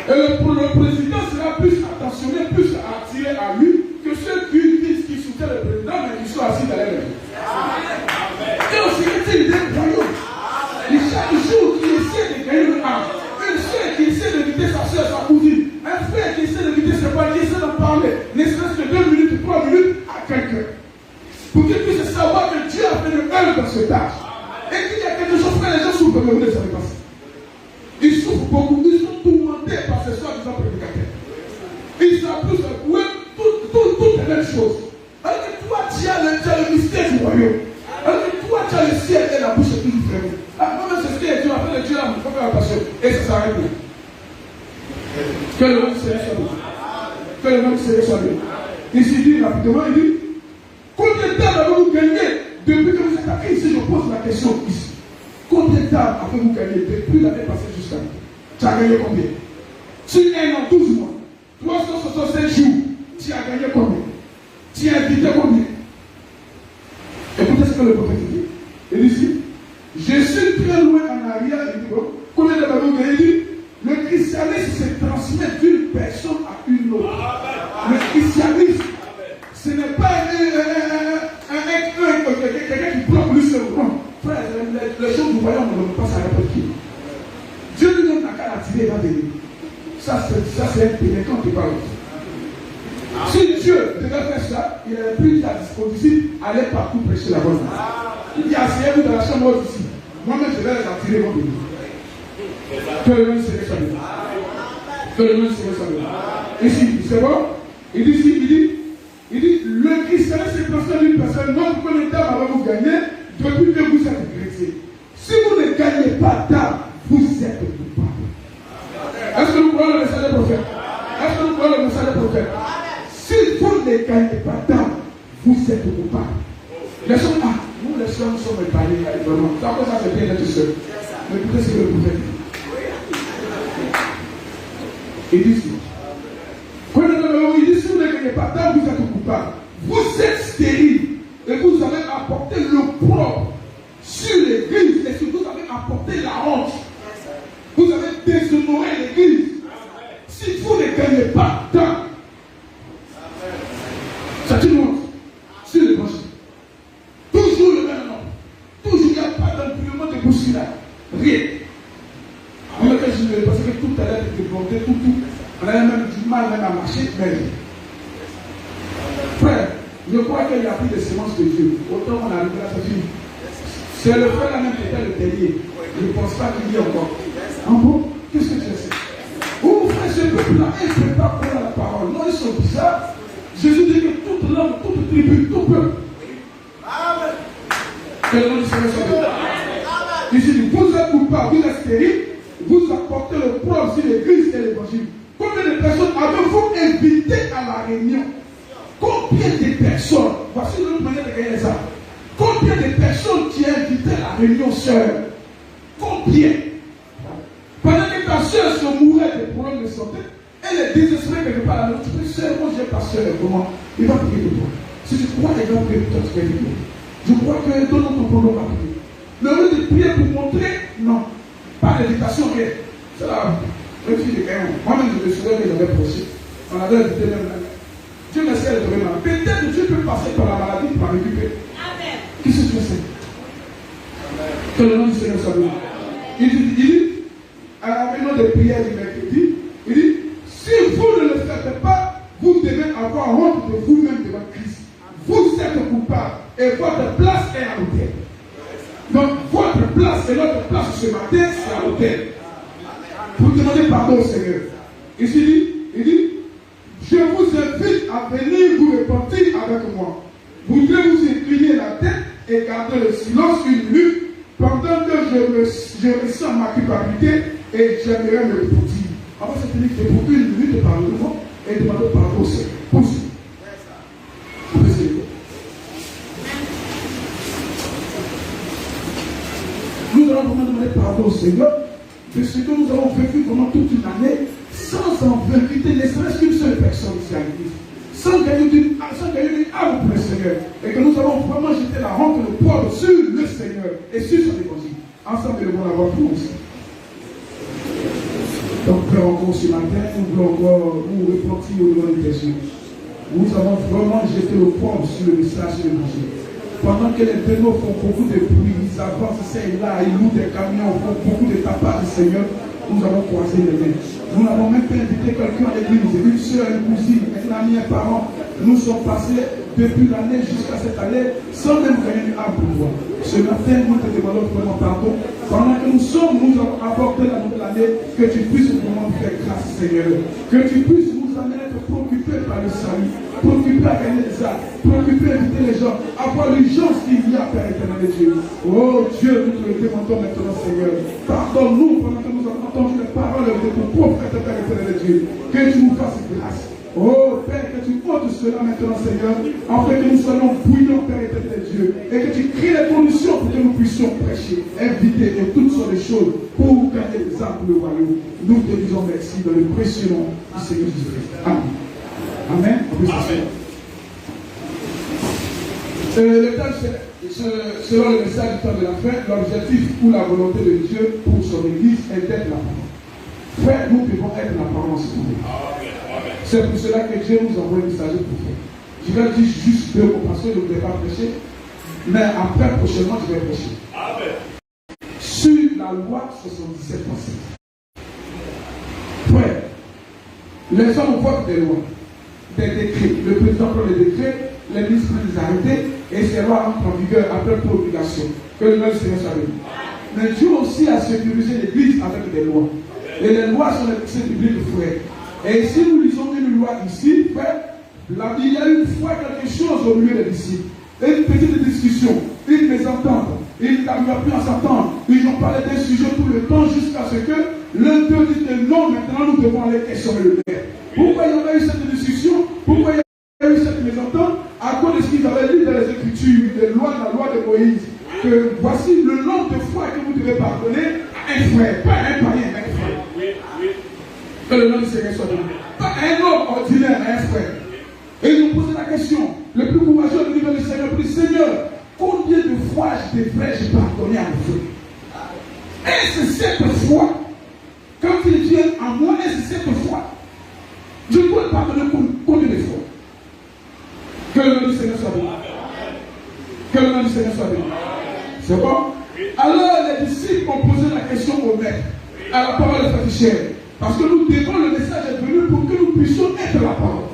Et le président sera plus attentionné, plus attiré à lui que ceux qui disent qu'ils soutiennent le président, mais qui sont assis derrière lui. Et aussi, il est des voyous. Et chaque jour, il essaie de gagner le fait pas ça. Ils souffrent beaucoup, ils sont tourmentés par ces soi-disant prédicateurs. Ils savent tous toutes les mêmes choses. Alors que toi, tu as le mystère du royaume. Alors que toi, tu as le ciel et la bouche est tout différent. Moi-même, c'est ce que Dieu a fait, le Dieu là, il faut faire la passion. Et ça s'arrête là. Que le nom du Seigneur soit béni. Que le nom du Seigneur soit béni. Ici, il dit rapidement, il dit, combien de temps avez-vous gagné depuis que vous êtes arrivé ici? Je pose la question ici. Combien de temps avez-vous gagné depuis l'année passée jusqu'à maintenant? Tu as gagné combien? Sur 1 an, 12 mois, 367 jours, tu as gagné combien? Tu as invité combien? Écoutez ce que le prophète dit. Il dit ici, je suis très loin en arrière. Il dit, bon, combien de temps avez-vous gagné? Il dit, le christianisme se transmet d'une personne à une autre. Le christianisme, ce n'est pas quelqu'un qui bloque lui seul. Non, frère, les choses du royaume ne vont pas s'arrêter qui. Dieu lui donne la carte à tirer dans des livres. Ça, c'est un pénétrant qui parle. Si Dieu devait faire ça, il aurait pris à disposition, aller partout prêcher la bonne nouvelle. Il dit, asseyez-vous dans la chambre ici. Moi-même, je vais les attirer mon béni. Que le nom du Seigneur soit béni. Que le nom du Seigneur soit béni. Ici, c'est bon? Il dit ici, il dit, le christianisme se transforme d'une personne. Non, combien de temps avez-vous gagné depuis que vous êtes chrétien? Si vous ne gagnez pas d'âme, vous êtes coupable. Est-ce que nous croyons le message des prophètes? Est-ce que nous croyons le message des prophètes? Si vous ne gagnez pas d'âme, vous êtes coupable. Les gens, nous les sœurs, nous sommes épargnés, vraiment. Ça, c'est bien d'être seul. Mais écoutez ce que le prophète dit. Il dit si vous ne gagnez pas d'âme, vous êtes coupable. Vous êtes stérile et vous avez apporté le propre sur l'église et surtout vous avez apporté la honte. Vous avez déshonoré l'église. Si vous ne gagnez pas d'âme, c'est une honte sur l'évangile. Toujours le même nom. Toujours il n'y a pas d'impulement de bousculade. Rien. Parce que tout à l'heure était débordé, tout. On avait même du mal même à marcher, mais frère, je crois qu'il y a plus de semences que Dieu. Autant on arrive là, c'est fini. C'est le frère là même qui était le terrier. Je ne pense pas qu'il y ait encore. En bon, qu'est-ce que tu sais? Oh frère, ce peuple-là, ils ne peuvent pas prendre la parole. Non, ils sont bizarres. Jésus dit que toute langue, toute tribu, tout peuple. Amen. Que le nom du Seigneur soit béni. Il dit, vous êtes coupables, vous êtes stériles, vous apportez le propre sur l'église et l'évangile. Combien de personnes avez-vous invité à la réunion? Combien de personnes? Voici notre manière de gagner ça. Combien de personnes tu as invité à la réunion, sœur? Combien? Pendant que ta sœur se mourait des problèmes de santé, elle est désespérée quelque part. Alors tu peux, sœur, moi j'ai ta sœur, comment? Il va prier pour toi. Si tu crois, il va prier pour toi, tu vas prier. Je crois que donne ton problème à prier. Le lieu de prier pour montrer, non. Pas d'éducation, rien. C'est là. Moi-même, je me souviens que j'avais prêché. On avait invité même là. Dieu merci, elle est tombée malade. Peut-être que Dieu peut passer par la maladie pour la récupérer. Amen. Qu'est-ce que tu fais? Que le nom du Seigneur soit béni. Il dit, à la réunion de prière du mercredi, il dit, si vous ne le faites pas, vous devez avoir honte de vous-même devant Christ. Vous êtes coupable et votre place est à l'autel. Donc, votre place et notre place ce matin, c'est à l'autel. Vous demandez pardon au Seigneur. Ici, il dit, je vous invite à venir vous repentir avec moi. Vous devez vous incliner la tête et garder le silence une minute pendant que je ressens ma culpabilité et j'aimerais me repentir. Avant cette minute, pour une minute par le moment et demander pardon au Seigneur. Pousse. Nous allons vraiment demander pardon au Seigneur de ce que nous avons vécu pendant toute une année sans en inviter ne serait-ce qu'une seule personne ici à l'église, sans gagner une âme pour le Seigneur, et que nous avons vraiment jeté la honte et le poids sur le Seigneur et sur son évangile. Ensemble, nous allons avoir pour nous. Donc, frère, encore ce matin, nous voulons encore nous repentir au nom de Jésus. Nous avons vraiment jeté le poids sur le message de l'évangile. Pendant que les démons font beaucoup de bruit, ils avancent ici et là, ils louent des camions, font beaucoup de tapas du Seigneur, nous avons croisé les mains. Nous n'avons même pas invité quelqu'un à l'église, une soeur, une cousine, un ami, un parent. Nous sommes passés depuis l'année jusqu'à cette année, sans même gagner un pouvoir. Ce matin, nous te demandons vraiment pardon. Pendant que nous avons apporté la nouvelle année, que tu puisses vraiment faire grâce, Seigneur. Que tu puisses nous amener à être préoccupés par le salut, préoccupés à gagner des âmes, préoccupés à inviter les gens, à voir l'urgence qu'il y a, Père éternel de Dieu. Oh Dieu, nous te le demandons maintenant, Seigneur. Pardonne-nous pendant que nous avons entendu les paroles de ton prophète, Père éternel de Dieu. Que tu nous fasses grâce. Oh Père, que tu ôtes cela maintenant, Seigneur, afin que nous soyons bouillants, Père éternel de Dieu, et que tu crées les conditions pour que nous puissions prêcher, inviter et toutes sortes de choses pour gagner des âmes pour le royaume. Nous te disons merci dans le précieux nom du Seigneur Jésus-Christ. Amen. Amen. Le thème, selon le message du temps de la fin, l'objectif ou la volonté de Dieu pour son Église est d'être la parole. Frère, nous devons être la parole en ce moment. C'est pour cela que Dieu nous envoie un messager pour faire. Je vais dire juste 2 mots parce que je ne vais pas prêcher. Mais après, prochainement, je vais prêcher. Amen. Sur la loi 77.7. Frère, les hommes votent des lois, des décrets. Le président prend les décrets, les ministres prennent les arrêtés et ces lois entrent en vigueur après promulgation. Que le nom du Seigneur soit béni. Mais Dieu aussi a sécurisé l'Église avec des lois. Et les lois sont les textes bibliques, frère. Et si nous lisons une loi ici, frère, il y a une fois quelque chose au milieu des disciples. Une petite discussion, une mésentente, ils n'arrivent plus à s'entendre. Ils ont parlé d'un sujet tout le temps jusqu'à ce que l'un d'eux dit que non, maintenant nous devons aller questionner le Père. Pourquoi il y avait eu cette discussion? Pourquoi il y a eu cette mésentente? À cause de ce qu'ils avaient lu dans les Écritures, la loi de Moïse. Que voici le nombre de fois que vous devez pardonner à un frère, pas un païen, mais un frère. Que le nom du Seigneur soit donné. Pas un homme ordinaire, mais un frère. Et ils ont posé la question. Le plus courageux au niveau du Seigneur dit, Seigneur, combien de fois devrais-je pardonner à mon frère? Est-ce 7 fois? Quand il vient à moi, est-ce 7 fois? Je dois pardonner combien de fois? Que le nom du Seigneur soit béni. Que le nom du Seigneur soit béni. C'est bon? Alors les disciples ont posé la question au maître, à la parole de Frère. Parce que nous devons, le message est venu pour que nous puissions être la parole.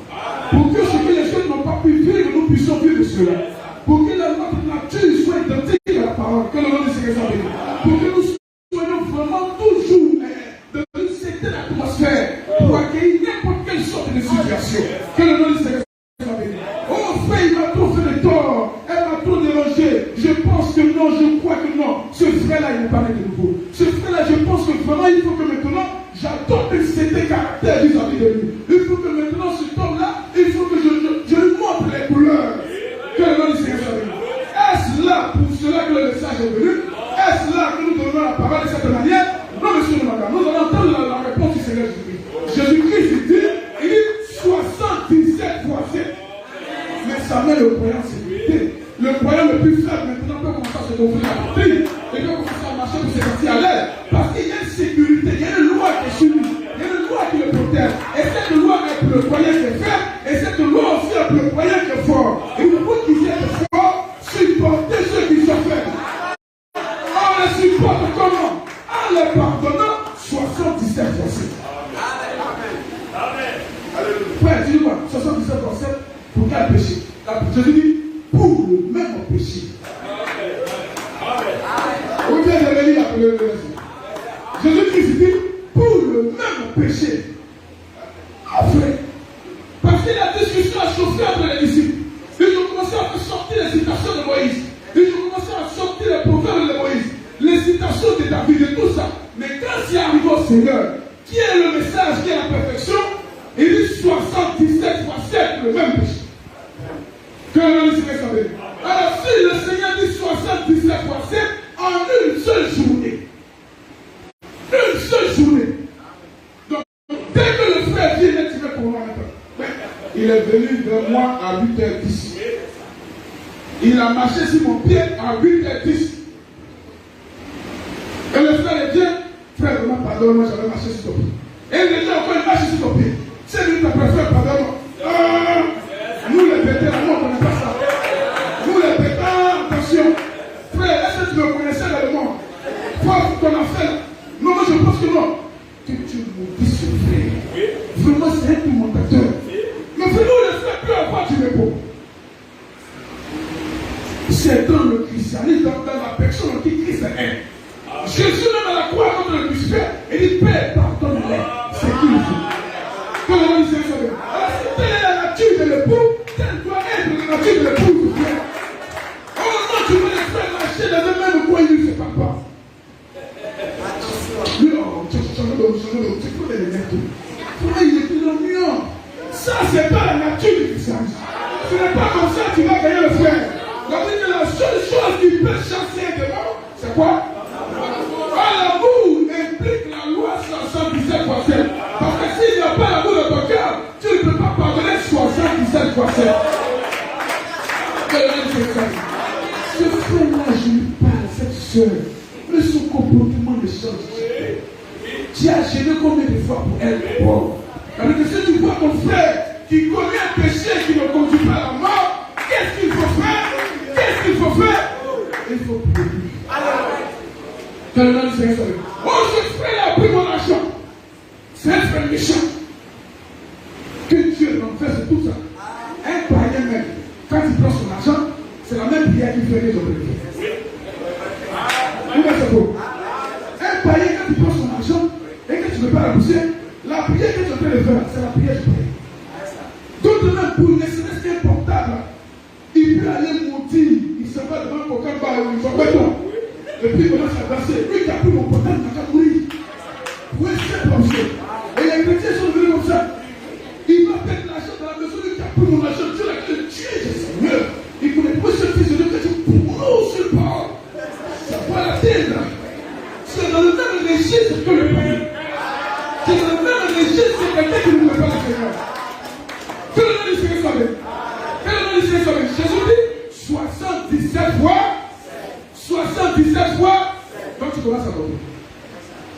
Pour que ce que les choses n'ont pas pu vivre, nous puissions vivre cela. Pour que notre nature soit identique à la parole. Que le nom du Seigneur soit béni. Pour que nous soyons vraiment toujours dans une certaine atmosphère pour accueillir n'importe quelle sorte de situation. Que le nom du Seigneur soit béni. Oh frère, il m'a trop fait de tort. Elle m'a trop dérangé. Je pense que non, je crois que non. Ce frère-là, il n'est pas né de nouveau. Ce frère-là, je pense que vraiment, il faut que maintenant, j'adopte cet caractère vis-à-vis de lui. Il faut que maintenant, cet homme-là, il faut que je lui montre les couleurs. Que le nom du Seigneur soit béni. Est-ce là pour cela que le message est venu? Est-ce là que nous donnons la parole de cette manière? Non, monsieur le madame. Nous allons entendre la réponse du Seigneur Jésus-Christ. Jésus-Christ, il dit 77 fois 7. Mais ça met le croyant en sécurité. Le croyant le plus faible maintenant peut commencer à se gonfler la poitrine. Et peut commencer à marcher pour se sentir à l'aise. Parce qu'il y a une sécurité, il y a une loi qui est sur lui. Il y a une loi qui le protège. Et cette loi est pour le croyant qui est faible. Et cette loi aussi est pour le croyant qui est fort. Et pour qu'ils soient forts, supportez ceux qui sont faibles. On les supporte comment? En les pardonnant 77 fois 7. Frère, dis moi, 77 fois 7, pour quel péché? Jésus dit, pour le même péché. Vous bien avez lu le verset. Jésus-Christ dit, pour le même péché. Frère, parce que la discussion a chauffé entre les disciples. Ils ont commencé à sortir les citations de Moïse. Ils ont commencé à sortir les prophètes de Moïse. Les citations de David et tout ça. Mais quand c'est arrivé au Seigneur, qui est le message, qui est la perfection, il dit 77 fois 7, le même péché. Que le nom du Seigneur soit béni. Alors si le Seigneur dit 77 fois 7 en une seule journée. Une seule journée. Donc, dès que le frère vient, il est tiré pour moi maintenant. Il est venu vers moi à 8h10. Il a marché sur mon pied à 8h10. Et le frère dit, frère, vraiment, pardonne-moi, j'avais marché sur ton pied. Et il dit encore, il marche sur ton pied. C'est lui qui t'a préféré, pardonne-moi. Nous les vétérans, on ne connaît pas ça. Nous les vétérans, attention. Frère, est-ce que tu me connaissais réellement? Quoi qu'on a fait? Non, moi je pense que non. Que tu maudis ce frère. Vraiment, c'est un commentateur. Mais frère, nous les frères, plus avoir du repos. c'est dans le christianisme, dans la personne qui Christ est. Jésus même à la croix contre le crucifix, il dit Père, pardonne-les, c'est qui il faut. Quand on dit ça, alors si telle est la nature de l'époux, telle doit être la nature de l'époux de Dieu. Oh non, tu veux les faire marcher dans le même coin, il ne sait pas quoi. Tu peux les mettre. Pourquoi il est plus mieux? Ça, c'est pas la nature du christianisme. Ce n'est pas comme ça que tu vas gagner le frère. La seule chose qui peut chasser un démon, c'est quoi? L'amour implique la loi 77 fois 7. Parce que s'il n'y a pas l'amour dans ton cœur, tu ne peux pas pardonner 77 fois 7. Ce frère-là, je lui parle, cette soeur, mais son comportement ne change pas. Tu as gêné combien de fois pour elle? Alors que si tu vois ton frère qui commet un péché qui ne conduit pas à la mort, qu'est-ce qu'il faut faire? Qu'est-ce qu'il faut faire? Il faut prier. Oh, ce frère a pris mon argent. C'est un frère méchant. Que Dieu en fait, c'est tout ça. Un païen même, quand il prend son argent, c'est la même prière qu'il fait les autres. Où est-ce que un païen, quand il prend son argent et que tu ne peux pas la pousser, la prière que tu es en train de faire, c'est la prière du païen. D'autres même, pour une SMS qui est portable, il peut aller monter, il se va devant quelqu'un, il va pas. Et puis il commence à danser. Lui qui a pris mon portable, il va mourir. Oui, c'est comme ça. Et les chrétiens sont venus comme ça. Il va perdre l'argent dans la maison, lui qui a pris mon argent. Dieu l'a dit, Dieu est Seigneur. Il connaît pas ce fils de Dieu que tu pourras sur le parole. Ça va la terre. C'est dans le même registre que le païen. C'est dans le même registre que quelqu'un qui ne veut pas le Seigneur. Que le nom du Seigneur soit béni. Que le nom du Seigneur soit béni. Jésus dit 77 fois. 77 fois, donc tu commences à dormir.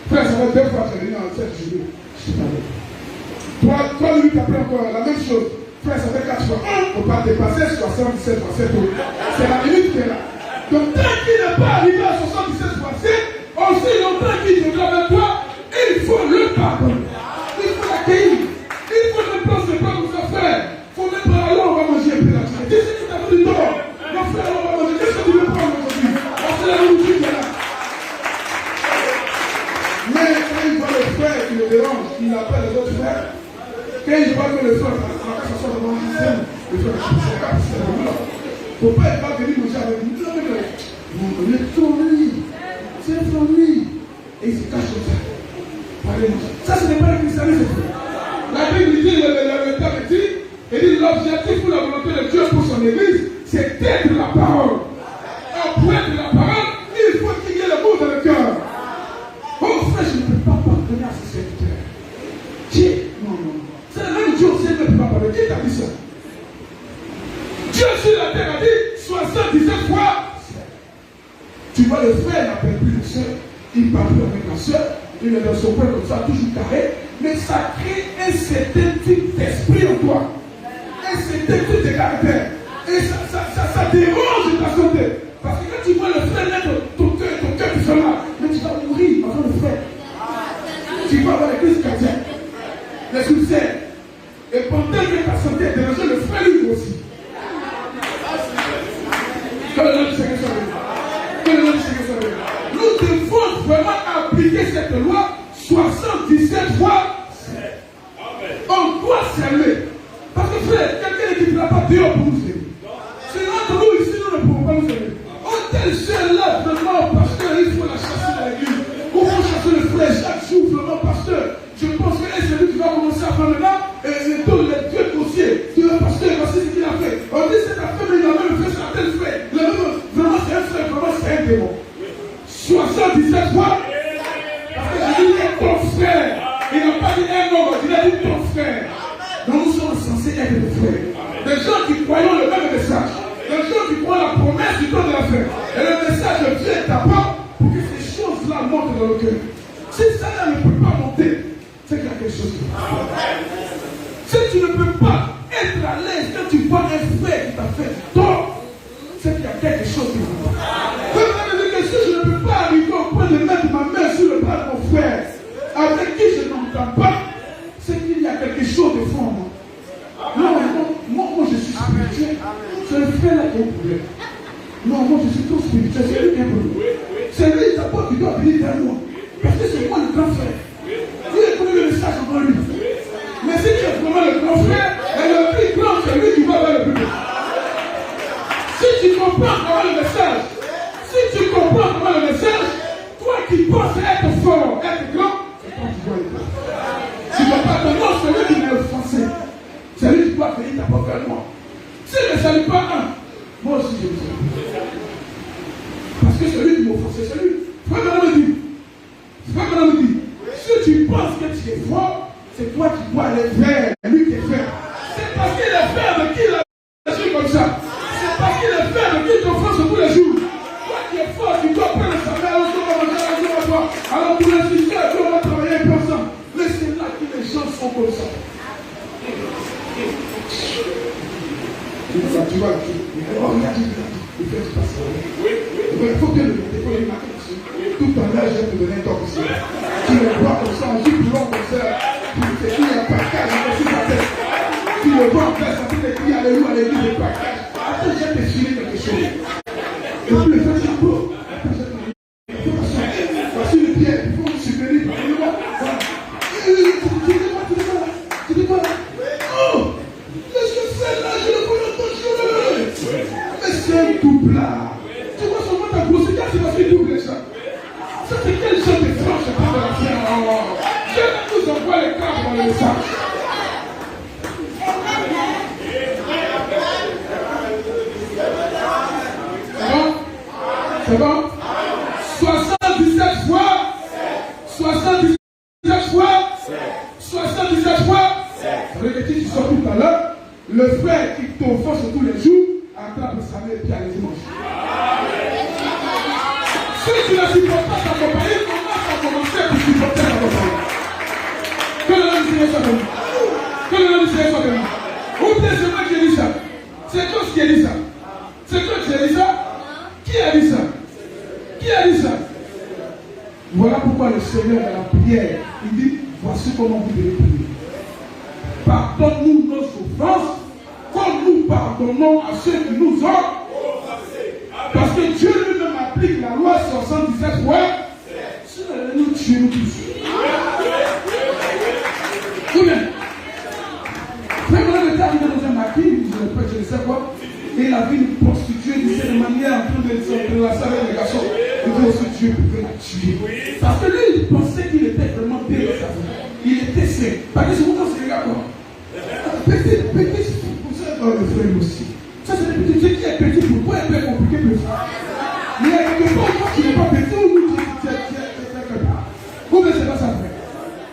Frère, ça va 2 fois, tu es venu en 7 jours. Je te parle. 3 minutes après encore, la même chose. Frère, ça fait 4 fois. On ne peut pas dépasser 77 fois 7 jours. C'est la limite qui est là. Donc, tant qu'il n'est pas arrivé à 77 fois 7, aussi longtemps qu'il viendra avec toi, il faut le pardonner. Il faut l'accueillir. Il faut ne pas se prendre pour sa frère. Il faut même pas aller, on va manger un peu là. Qu'est-ce que tu as pris d'or? Mon frère, on va manger. Qu'est-ce que tu veux prendre aujourd'hui? C'est la nourriture qui est là. Mais quand il voit le frère qui le dérange, il appelle les autres frères. Quand il voit que le frère s'assoit devant le système, le frère c'est pas c'est le mort. Il ne faut pas être pas venu manger avec nous. Non, mais ton lit, c'est ton lit. Et il se cache comme ça. Ça, ce n'est pas le christianisme. La Bible dit, le terme dit, il dit l'objectif pour la volonté de Dieu pour son église, c'est d'être la parole. Pour être la parole, il faut qu'il y ait l'amour dans le cœur. Oh frère, je ne peux pas pardonner à ce serviteur. Dieu, non. C'est le même Dieu aussi qui ne peut pas pardonner. Qui t'a dit ça? Dieu sur la terre a dit 77 fois. Tu vois, le frère n'appelle plus la soeur. Il parle plus avec la soeur. Il est dans son coin comme ça, toujours carré. Mais ça crée un certain type d'esprit en toi. Un certain type de caractère. Et ça dérange ta santé. Parce que quand tu vois le frère mettre ton cœur qui fait là, mais tu vas mourir avant le frère. Tu vas avoir les crises cardiaques, les succès. Et pendant que ta santé est dérangée, le frère lui aussi. Que le nom du Seigneur soit béni. Que le nom du Seigneur soit béni. Nous devons vraiment appliquer cette loi 77 fois. On doit s'aimer. Parce que frère, quelqu'un qui ne va pas dehors pour nous aimer. Sinon, entre nous ici, nous ne pouvons pas nous aimer. Telle chair-là, vraiment, pasteur, il faut la chasser dans l'église. Il faut chasser le frère chaque jour, vraiment, pasteur. Je pense que c'est celui qui va commencer à faire maintenant, et donne les dieux dossiers. Tu vois, pasteur, voici ce qu'il a fait. On dit, c'est la femme, mais il a même fait ça, tel frère. Vraiment, c'est un frère, vraiment, c'est un démon. 77 fois. Parce que j'ai dit, il est ton frère. Il n'a pas dit un homme, il a dit ton frère. Donc, nous sommes censés être des frères. Des gens qui croyons le même message. Les gens qui croient la promesse du temps de la fin. Et le message de Dieu est à part pour que ces choses-là montent dans le cœur. Si ça ne peut pas monter, c'est qu'il y a quelque chose qui va. Si tu ne peux pas être à l'aise quand tu vois un frère qui t'a fait tort, c'est qu'il y a quelque chose qui va. Comme ça veut dire que si je ne peux pas arriver au point de mettre ma main sur le bras de mon frère, avec qui je n'entends pas, c'est qu'il y a quelque chose de fond en moi. Non, moi je suis spirituel. C'est le frère là qui est le problème. Non, spirituel, c'est lui qui est pour nous. C'est lui d'abord qui doit venir vers moi. Parce que c'est moi le grand frère. Vous avez connu le message avant lui. Mais si tu es vraiment le grand frère, et le plus grand, c'est lui qui va vers le plus petit. Si tu comprends comment le message, toi qui penses être fort, être grand, c'est toi qui dois être grand. Tu ne dois pas te non, c'est lui qui m'a offensé. C'est lui qui doit venir d'abord vers moi. S'il ne salue pas un, moi aussi je le salue. Parce que c'est lui qui m'a offensé, c'est lui. Frère Madame me dit, si tu penses que tu es fort, c'est toi qui dois aller vers lui qui est faible. C'est parce qu'il est faible qu'il agit comme ça. C'est parce qu'il est faible qu'il t'offense tous les jours. Toi qui es fort, tu dois prendre sa main, un jour à toi. Alors pour les sisters, on va travailler un peu ensemble. Mais c'est là que les gens sont comme ça. Tu vois, regarde, il fait se passer. Il faut que le téléphone marque ici. Tout à l'heure, je vais te donner un temps ici. Tu le vois comme ça, en plus long comme ça. Tu te dis un package sur ta tête. Tu le vois en place, ça fait écrit alléluia à l'église de package. Après, je vais te filer quelque chose. Et puis le faire chapeau. Voici le pied, il faut se supérieur. Tu dis quoi? Oh! Qu'est-ce que c'est là? Je le vois dans ton chemin. Mais c'est un double là. Tu vois seulement ta grosse carte, c'est parce qu'il double ça. Ça c'est quel genre de franche par la fière? Je nous envoie les cartes dans le message. C'est bon? 77 fois. 77 fois. 77 fois. Ça veut dire que tu sors tout à l'heure. Le frère qui t'offense tous les jours attrape sa main et puis allez dimanche. Si tu ne supportes pas ta compagnie, commence à commencer pour supporter ta compagnie. Que le nom du Seigneur soit béni. Que le nom du Seigneur soit béni. Ou bien c'est moi qui ai dit ça. C'est toi qui as dit ça. C'est toi qui as dit ça. Qui a dit ça? Qui a dit ça? Voilà pourquoi le Seigneur dans la prière, il dit, voici comment vous devez prier. Pardonne-nous nos offenses, comme nous pardonnons à ceux qui nous ont offensés. Parce que Dieu lui-même applique la loi 77 fois. Si nous tuons nous tous. Ou bien, frère, on était arrivé dans un maquis, je ne sais quoi, et il a vu une prostituée de cette manière en train de la salle des garçons. Il dit aussi Dieu pouvait la tuer. Parce que lui, il pensait qu'il était vraiment bien dans sa vie. Il était sain. Parce que c'est pourquoi c'est le gars quoi. Petit, pour ça dans le frère aussi. Ça c'est le petit. Ce qui est petit, pourquoi est très compliqué pour ça? Mais il y a quelque part, quand tu n'es pas petit, ou tu es quelque part. Ou bien c'est pas ça, frère.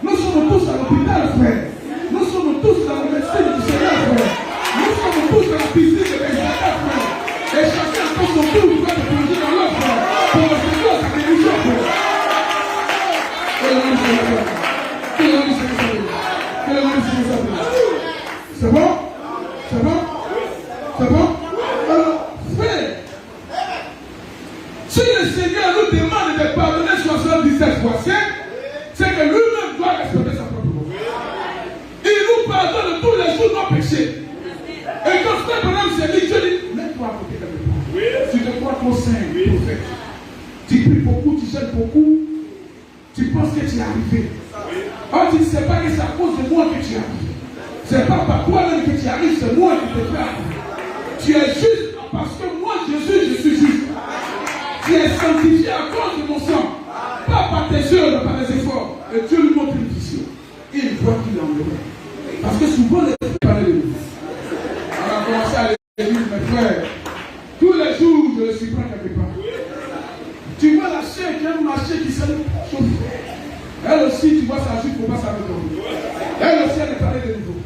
Nous sommes tous à l'hôpital, frère. Nous sommes tous à l'université du Seigneur, frère. Nous sommes tous à la piscine de l'Église, frère. Et chacun a son tour, il doit te plonger dans l'autre, frère. Pour recevoir sa guérison, frère. Que le nom du Seigneur soit béni. Que le nom du Seigneur soit béni. Que le nom du Seigneur soit béni. C'est bon? C'est bon? C'est bon? Alors, frère, si le Seigneur nous demande de pardonner 77 fois 5, c'est que lui-même doit respecter sa propre loi. Il nous pardonne tous les jours nos péchés. Et quand frère Branham s'est dit, Dieu dit, mets-toi à côté quelque part. Tu te crois trop saint, prophète. Tu pries beaucoup, tu jeûnes beaucoup. Tu penses que tu es arrivé. Oh, tu ne sais pas que c'est à cause de moi que tu es arrivé. C'est pas par toi-même que tu arrives, c'est moi qui te fais arriver. Tu es juste parce que moi, Jésus, je suis juste. Tu es sanctifié à cause de mon sang. Pas par tes œuvres, par les efforts. Et Dieu lui montre une vision. Il voit qu'il est en heureux. Parce que souvent, les frères parlent de nous. On a commencé à l'église, mes frères. Tous les jours, je le suis prêt quelque part. Tu vois la chair qui a marché, qui s'est chauffée. Elle aussi, tu vois sa jupe, il ne faut pas s'arrêter. Elle aussi, elle est parlée de nouveau.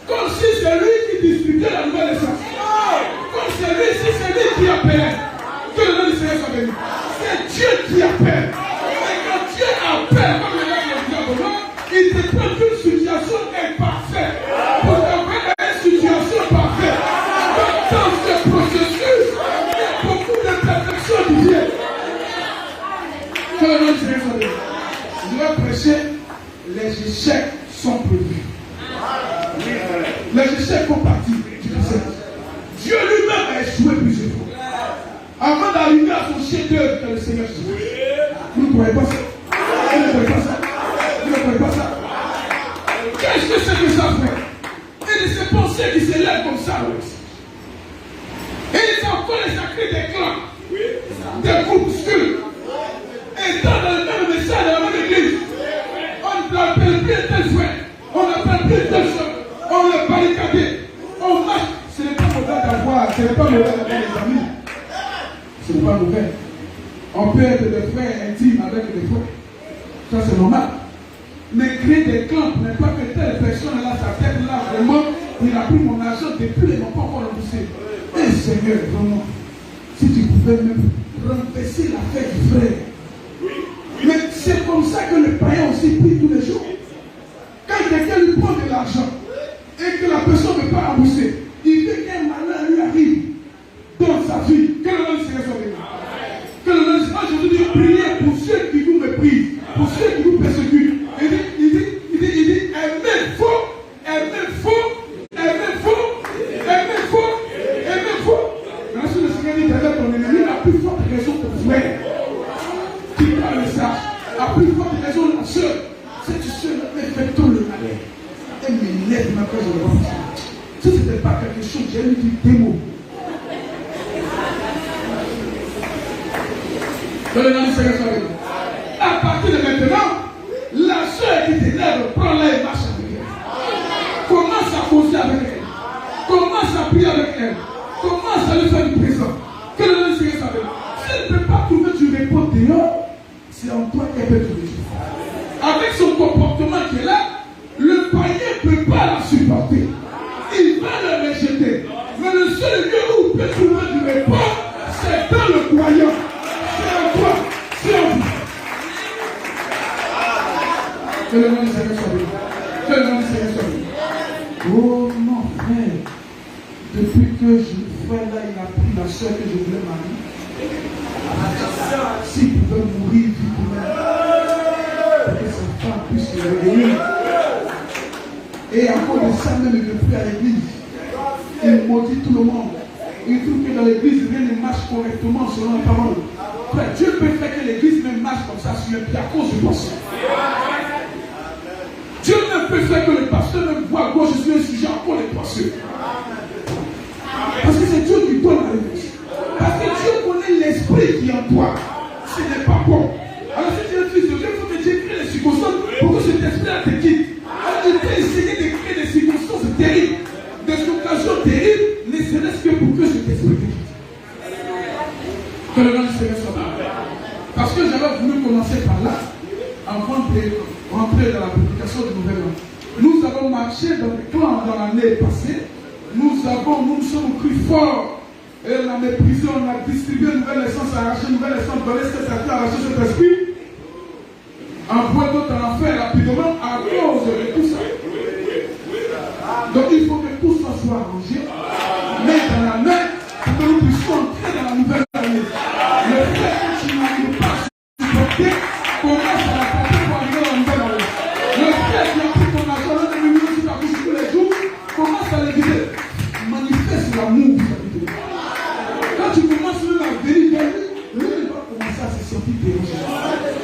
Comme si c'est lui qui distribuait la nouvelle essence. Comme si c'est lui qui appelle. Que le nom du Seigneur soit béni. C'est Dieu qui appelle. Et quand Dieu appelle, comme le gars qui a dit avant, il te prend une situation imparfaite. Pour t'amener à une situation parfaite. Dans ce processus, il y a beaucoup de perfection qui vient. Que le nom du Seigneur soit béni. Je vais prêcher, les échecs sont prévus. Les échecs font partie du processus. Dieu lui-même a échoué plusieurs fois. Avant d'arriver à son chef-d'œuvre que le Seigneur Jésus. Vous ne croyez pas ça? Vous ne croyez pas ça? Vous ne croyez pas ça? Qu'est-ce que c'est que ça fait? Et de ces pensées qui s'élèvent comme ça, et les enfants, les sacrés des clans, des groupuscules. Et dans le même message de la même église, on n'appelle plus tel frère, on n'appelle plus tel soeur, on le barricade, on marche. Ce n'est pas mauvais d'avoir, ce n'est pas mauvais d'avoir des amis. Ce n'est pas mauvais. On peut être des frères intimes avec des frères. Ça c'est normal. Mais créer des clans, n'est pas que telle personne là, sa tête là, vraiment, il a pris mon argent depuis les n'ont pas encore remboursé. Et Seigneur, vraiment, si tu pouvais même renverser la fête du frère. Mais c'est comme ça que le païen aussi prie tous les jours. Quand quelqu'un lui prend de l'argent et que la personne ne peut pas rembourser, il fait qu'un malheur lui arrive dans sa vie. Que le nom du Seigneur soit béni. Que le nom du Seigneur, je vous dis, priez pour ceux qui vous méprisent, pour ceux qui vous persécutent. Il dit, aimez faux, aimez faux, aimez faux, aimez faux, aimez faux. Ensuite, le Seigneur dit, avec ton ennemi, la plus forte raison pour frère. Qui parle ça, la plus forte raison de la soeur, cette soeur me fait tout le malheur. Elle m'élève ma cause de l'enfant. Si ce n'était pas quelque chose, j'ai lui dit des mots. Que le nom du Seigneur soit béni. À partir de maintenant, la soeur qui t'énerve, prends-la et marche avec elle. Commence à causer avec elle. Commence à prier avec elle. Commence à lui faire du présent. Que le nom du Seigneur soit béni. Si elle ne peut pas trouver du repos dehors, c'est en toi qu'elle peut trouver du repos. Avec son comportement qui est là, le païen ne peut pas la supporter. Il va la rejeter. Mais le seul lieu où il peut trouver du repos, c'est dans le croyant. C'est en toi. C'est en vous. Que le nom du Seigneur soit béni. Que le nom du Seigneur soit béni. Oh mon frère, depuis que frère là, il a pris la soeur que je voulais marier. S'il pouvait mourir, il pouvait. Pour que sa femme puisse se réveiller. Et à cause de ça, même il ne veut plus à l'église. Il maudit tout le monde. Il trouve que dans l'église, rien ne marche correctement selon la parole. Frère, Dieu peut faire que l'église même marche comme ça sur un pied à cause du pasteur. Dieu ne peut faire que le pasteur même voit à gauche, je suis un sujet encore les pasteurs. Parce que c'est Dieu qui donne la réponse. Parce que Dieu connaît l'esprit qui est en toi. Ce n'est pas bon. Alors si tu es fils de Dieu, il faut que Dieu crée les circonstances pour que cet esprit-là te quitte. Alors tu peux essayer de créer des circonstances terribles, des occasions terribles, ne serait-ce que pour que cet esprit te quitte. Que le nom du Seigneur soit béni. Parce que j'avais voulu commencer par là, avant de rentrer dans la publication du Nouvel An. Nous avons marché dans les clans dans l'année passée. Nous sommes cru fort. Et on a méprisé, on a distribué une nouvelle essence, arraché une nouvelle essence, donné cet esprit, arraché cet esprit. Envoie d'autres en enfer rapidement à cause de tout ça. Donc il faut que tout ça soit arrangé. Mais dans la main, pour que nous puissions entrer dans la nouvelle année. Le fait que tu n'arrives pas à supporter, commence à la porter pour arriver dans la nouvelle année. Le fait que tu as pris ton argent, le milieu sur ta bouche tous les jours, commence à l'éviter. Manifeste l'amour vis-à-vis de lui. Quand tu commences même à venir vers lui, lui ne va commencer à se sentir dérangé.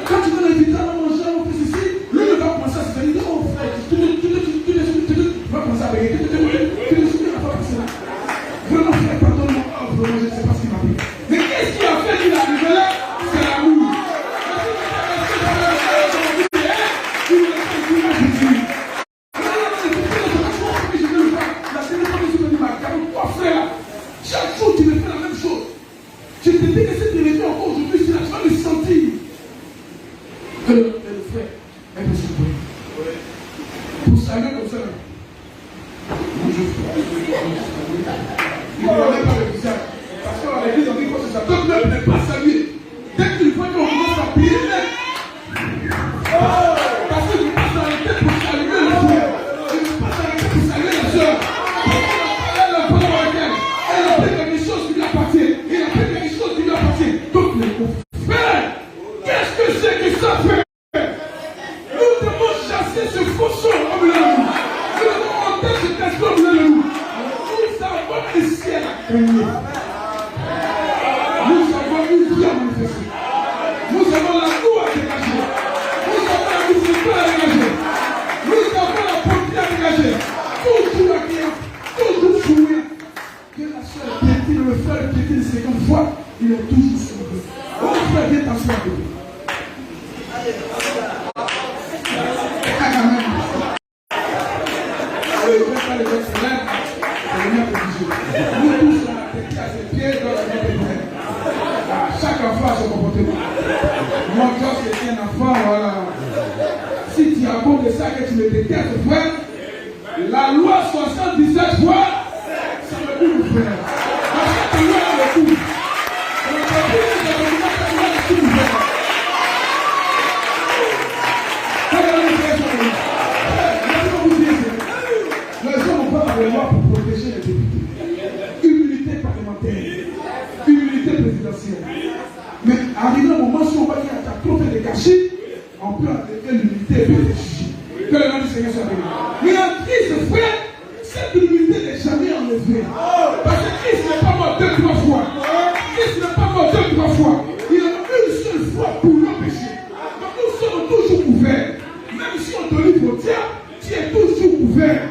Quand tu vas l'inviter à manger, on fait ceci, lui ne va commencer à se sentir, oh frère, tu vas commencer à veiller, tu ne vas pas passer là. Vraiment frère, pardonne-moi, oh vraiment je ne sais pas ce qu'il m'a fait. Mais qu'est-ce qui a fait qu'il est arrivé là? C'est l'amour. Chaque jour, tu me fais la même chose. Je te dis que cette vérité encore aujourd'hui, tu vas le sentir. Que le frère est de ce point. Pour saluer comme ça. Bonjour frère. Il ne connaît pas le visage. Parce qu'à l'église, on dit que c'est ça. Donc, l'homme n'est pas salué. Dès qu'il voit qu'on commence à prier, parce que je ne peux pas s'arrêter pour saluer le frère. Je ne peux pas s'arrêter pour saluer la soeur. Donc les frères, qu'est-ce que c'est que ça fait? Nous devons chasser ce fauchon au milieu de nous. Nous devons monter cet esprit au milieu de nous. Nous avons le ciel à craindre. Nous avons une vie à manifester. ça que tu me détestes, frère. La loi 77 fois, ça me couvre, frère. Parce que ta loi me couvre. Les gens n'ont pas la loi pour protéger les députés. Immunité parlementaire, immunité présidentielle. Mais arrivé au moment où on va dire qu'il y a trop fait de gâchis, on peut enlever l'unité et le juger. Que le nom du Seigneur soit béni. Mais en Christ, frère, cette unité n'est jamais enlevée. Parce que Christ n'est pas mort 2-3 fois. Christ n'est pas mort 2-3 fois. Il est mort une seule fois pour nos péchés. Donc nous sommes toujours couverts. Même si on te livre au diable, tu es toujours couvert.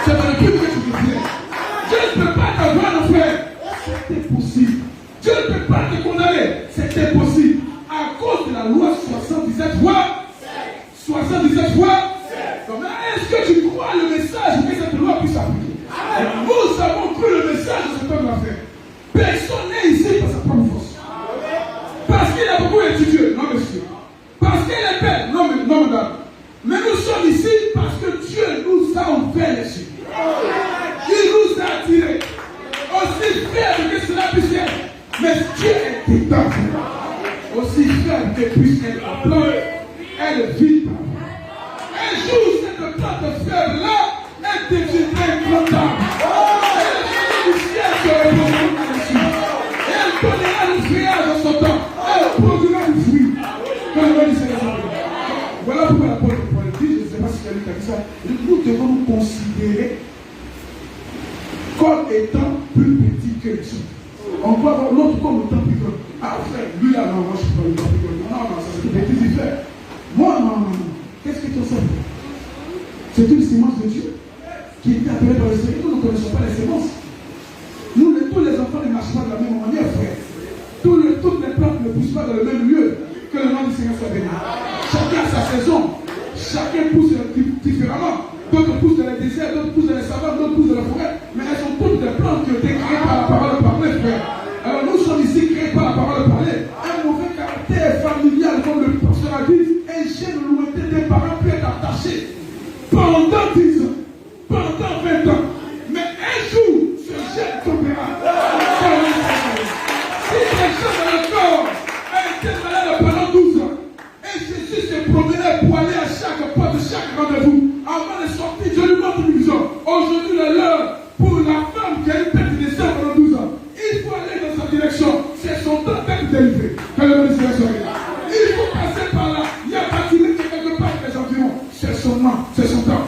C'est dans le but que tu te plais. Dieu ne peut pas t'avoir, frère. C'était possible. Dieu ne peut pas te condamner. C'était possible. À cause de la loi 77 fois. 77 fois. Donc, est-ce que tu crois le message que cette loi puisse appliquer? Nous avons cru le message de cet homme d'affaires. Personne n'est ici par sa propre force. Parce qu'il a beaucoup étudié. Non, monsieur. Parce qu'il est bête. Non, madame. Mais nous sommes ici parce que Dieu nous a ouvert les yeux. Il nous a attirés. Aussi faible que cela puisse être. Mais Dieu est dedans. Aussi faible que puisse être la plante, elle vit par moi. Un jour, cette plante faible-là, elle deviendra implantable. Elle viendra du ciel sur le monde dessus. Et elle donnera le feuillage en son temps. Elle produira du fruit. Voilà pourquoi l'apôtre Paul dit, je ne sais pas si quelqu'un a dit ça, nous devons nous considérer comme étant plus petits que les autres. On voit voir l'autre comme étant plus grand. Ah frère, lui là, non, moi je ne suis pas le plus grand. Non, ça c'est des petits frères. Moi, non. Qu'est-ce que tu sais? C'est une sémence de Dieu qui est appelée par le Seigneur. Nous ne connaissons pas les sémences. Tous les enfants ne marchent pas de la même manière, frère. Toutes les plantes ne poussent pas dans le même lieu. Que le nom du Seigneur soit béni. Chacun a sa saison. Chacun pousse différemment. D'autres poussent dans les déserts, d'autres poussent dans les savanes, d'autres poussent dans la forêt. Mais elles sont toutes des plantes qui ont été créées par la parole parlée, frère. Alors nous sommes ici créés par la parole parlée. Un mauvais caractère familial, comme le pasteur a dit, un gène lointain des parents peut être attaché pendant 10 ans, pendant 20 ans. Mais un jour, ce gène tombera. Si les gens dans le corps étaient malades pendant 12 ans, et Jésus se promenait pour aller à chaque porte, chaque rendez-vous, avant de sortir, Dieu lui montre une vision. Aujourd'hui, le l'heure pour la femme qui a une perte de sang pendant 12 ans. Il faut aller dans sa direction. C'est son temps d'être délivré. Que le ministère soit là. Il faut passer par là. Il y a pas tiré quelque part dans les environs. C'est son nom, c'est son temps.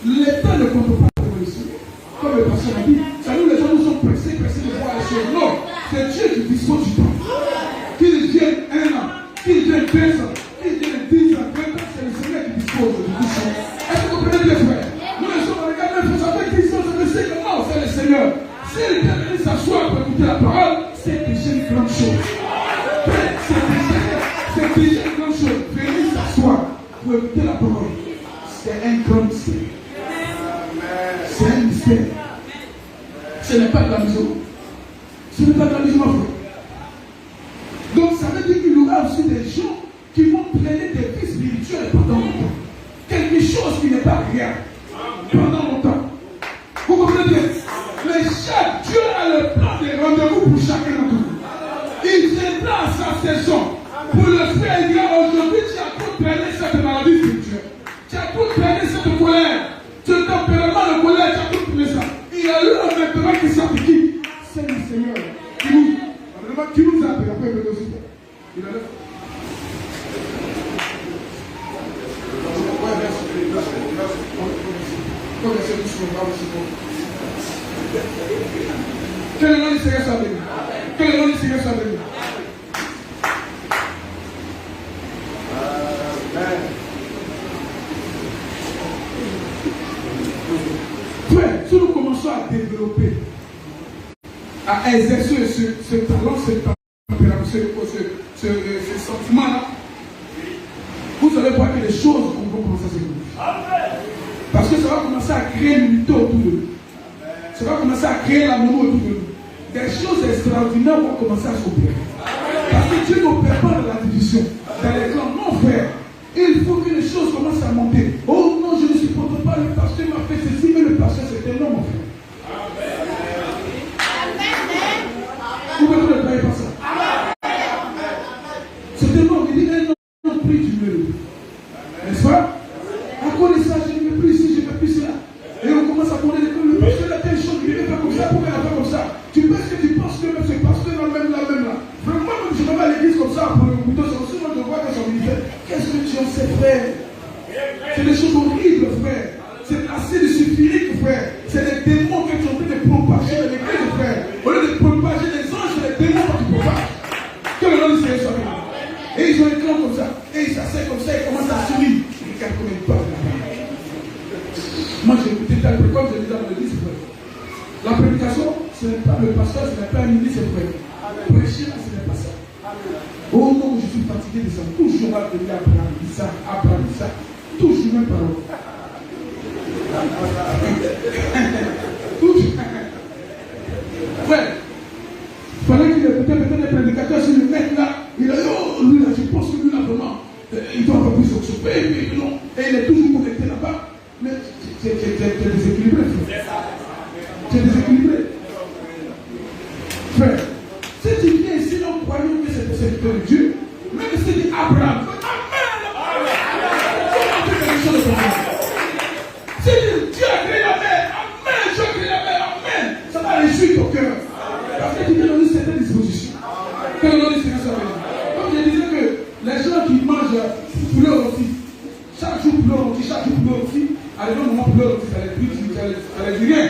L'État ne compte pas pour le Seigneur. Comme le pasteur a dit, ça nous les gens nous sont pressés de voir les choses. Non, c'est Dieu qui dispose du temps. Qu'il vienne 1 an, qu'il vienne 2 ans, qu'il vienne 10 ans, 20 ans, c'est le Seigneur qui dispose de tout ça. Est-ce que vous comprenez bien, frère? Nous les gens regardent, mais ça fait 10 ans, ça fait 5 ans. Non, c'est le Seigneur. S'il vient venir s'asseoir pour écouter la parole, c'est déjà une grande chose. C'est déjà une grande chose. Venir s'asseoir pour écouter la parole, c'est un grand mystère. C'est un mystère. Ce n'est pas de la maison. Ce n'est pas de la maison, frère. Donc ça veut dire qu'il y aura aussi des gens qui vont planer des vies spirituelles pendant longtemps. Quelque chose qui n'est pas rien pendant longtemps. Vous comprenez bien? Mais chaque Dieu a le plan des rendez-vous pour chacun d'entre nous. Il viendra à sa saison. Pour le faire, il dira aujourd'hui, tu as trop traîné cette maladie spirituelle. Tu as trop traîné cette colère. Ce tempérament de colère, tu as trop traîné ça. Il y a l'heure maintenant qui s'applique. C'est le Seigneur qui nous appelle. Après, il aussi. Il a l'air. Que le nom du Seigneur soit béni. Que le nom du Seigneur soit béni. Frère, si nous commençons à développer, à exercer ce talent, ce sentiment-là, vous allez voir que les choses vont commencer à s'évoluer. Parce que ça va commencer à créer l'unité autour de nous. Ça va commencer à créer l'amour autour de nous. Des choses extraordinaires vont commencer à s'opérer. Parce que Dieu n'opère pas dans la division, dans les clans. Non, frère. Il faut que les choses commencent à monter. Oh non, je ne supporte pas, le pasteur m'a fait ceci, mais le pasteur c'est un homme, mon frère. Pourquoi vous ne croyez pas ça? C'est un homme, il dit un homme prie du mieux. N'est-ce pas? À cause de ça, je ne veux plus ici, je ne veux plus cela. Et on commence à connaître le pasteur a telle chose, il ne fait pas comme ça, pourquoi il ne fait pas comme ça? Tu penses que tu penses que même ce pasteur là, même là. Vraiment, même je ne vais pas à l'église comme ça pour le couteau, c'est aussi moi je vois que son ministère. Qu'est-ce que tu en sais, frère? C'est des choses horribles, frère. C'est assez de sulfurique, frère. C'est des démons que tu es en train de propager dans l'église, frère. Au lieu de propager les anges, c'est les démons que tu propages. Que le nom du Seigneur soit béni. Et ils ont un clan comme ça. Et ils s'asseyent comme ça, ils commencent à sourire. Regarde comment ils parlent. Moi j'ai écouté tel peu, comme je disais dans l'église, frère. La prédication, ce n'est pas le pasteur, ce n'est pas un ministre, frère. Prêcher là, ce n'est pas ça. Oh non, je suis fatigué de ça. Toujours à venir apprendre ça. Toujours même parole. Toujours. Frère, il fallait qu'il écoutait peut-être des prédicateurs sur le mec là. Il a dit, oh, lui là, je pense que lui là vraiment, il doit pas plus s'occuper. Et non. Et il est toujours connecté là-bas. Mais tu es déséquilibré, frère. Tu es déséquilibré. Frère. Si tu viens ici, nous croyons que c'est le serviteur de Dieu, même si tu dis Abraham, si Dieu a créé la mer, Amen, Dieu a créé la mer, Amen, ça va réjouir ton cœur. Parce que tu viens donner certaines dispositions. Que le nom du Seigneur soit béni. Comme je disais que les gens qui mangent poulet rôti, chaque jour poulet rôti, à un moment poulet rôti, ça les dit rien.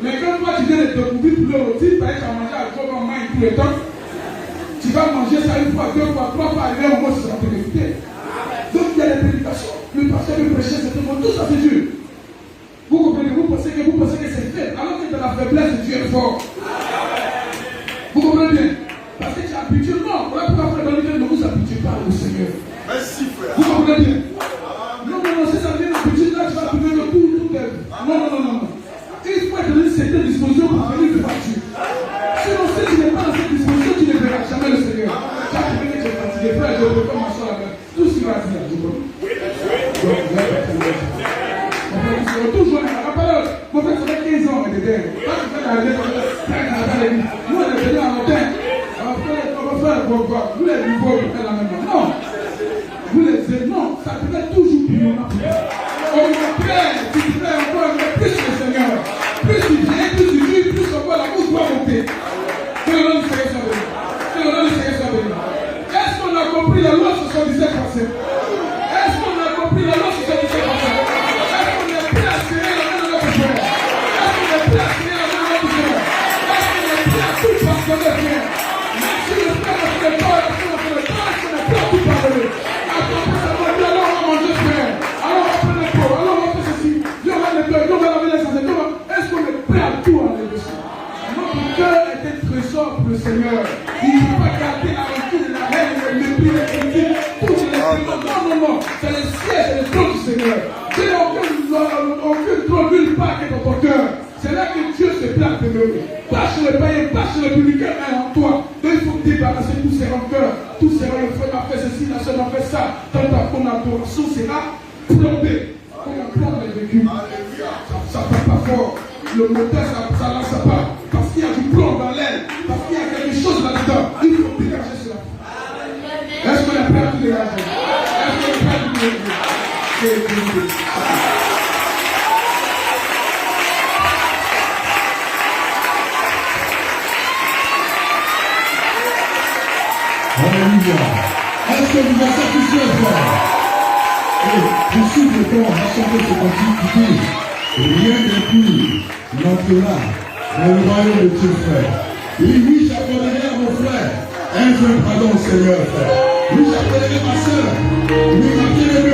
Mais quand toi tu viens de découvrir poulet rôti, par exemple, tu as mangé à toi en main tout le temps, tu vas manger ça une fois, deux fois, trois fois, et au moins ça va te réfuter. Donc il y a des prédications. Le pasteur veut prêcher, c'est tout ça c'est Dieu. Vous comprenez, vous pensez que c'est faible, alors que dans la faiblesse, Dieu est fort. Vous comprenez bien? Parce que tu es habitué, non, voilà pourquoi frère, ne vous habituez pas au Seigneur. Merci frère. Vous comprenez bien? Non, si ça vient d'habitude, là tu vas appliquer le tout. Non. Il faut être dans une certaine disposition pour venir devant Dieu. Sinon, si tu n'es pas dans cette disposition, tu ne verras jamais le Seigneur. Tu as compris que tu es fatigué, frère, je peux pas m'asseoir là-bas. Tout ce qu'il va dire, je comprends. Toujours, mon frère, ça fait 15 ans, mais dedans. Quand tu fais la vie, nous, on est venus en matin. On va faire, vous les nouveaux, vous faites la même chose. Non. Vous les êtes, non, ça te fait toujours plus. On m'appelle, tu fais encore, mais plus le Seigneur. Plus tu viens, plus tu vis, plus encore la bouche doit monter. Que le nom du Seigneur soit béni. Que le nom du Seigneur soit béni. Est-ce qu'on a compris la loi 77%? Est-ce qu'on a compris la loi 77%? Est-ce qu'on est prêt à serrer la main de notre frère? Est-ce qu'on est prêt à serrer la main de notre frère? Est-ce qu'on est prêt à tout pardonner, frère? Même si le frère a fait le tort, est-ce qu'on est prêt à tout pardonner? Après ça va dire, alors on va manger, frère. Alors on va prendre le corps, alors on va faire ceci. Dieu va le cœur, Dieu va laver les santé. Est-ce qu'on est prêt à tout aller dessus? Notre cœur est un trésor pour le Seigneur. Il ne faut pas garder la rancune, la haine, le mépris, les critiques, toutes les choses. Non. C'est le ciel, c'est le trône du Seigneur. Il n'y a aucun trône nulle part qui est dans ton cœur. C'est là que Dieu se place de nous. Pas chez le païen, pas chez le publicain, mais en toi. Donc il faut débarrasser tous ces rancœurs. Tous ces rancœurs, le frère m'a fait ceci, la soeur m'a fait ça. Tant ta ton adoration sera plombée. Comme on plombe les véhicules. Ça ne part pas fort. Le moteur, ça ne lance pas. Parce qu'il y a du plomb dans l'aile. Parce qu'il y a quelque chose là-dedans. Il faut dégager cela. Est-ce qu'on est prêt à tout dégager? Est-ce qu'on est prêt à tout dégager? Alléluia. Est-ce que vous êtes satisfait, frère? Et je suis le temps à chanter ce cantique qui dit rien d'impur n'entrera dans le royaume de Dieu, frère. Oui, j'appellerai à mon frère un vrai pardon au Seigneur, frère. Oui, j'appellerai ma soeur. Oui, ma bien-aimée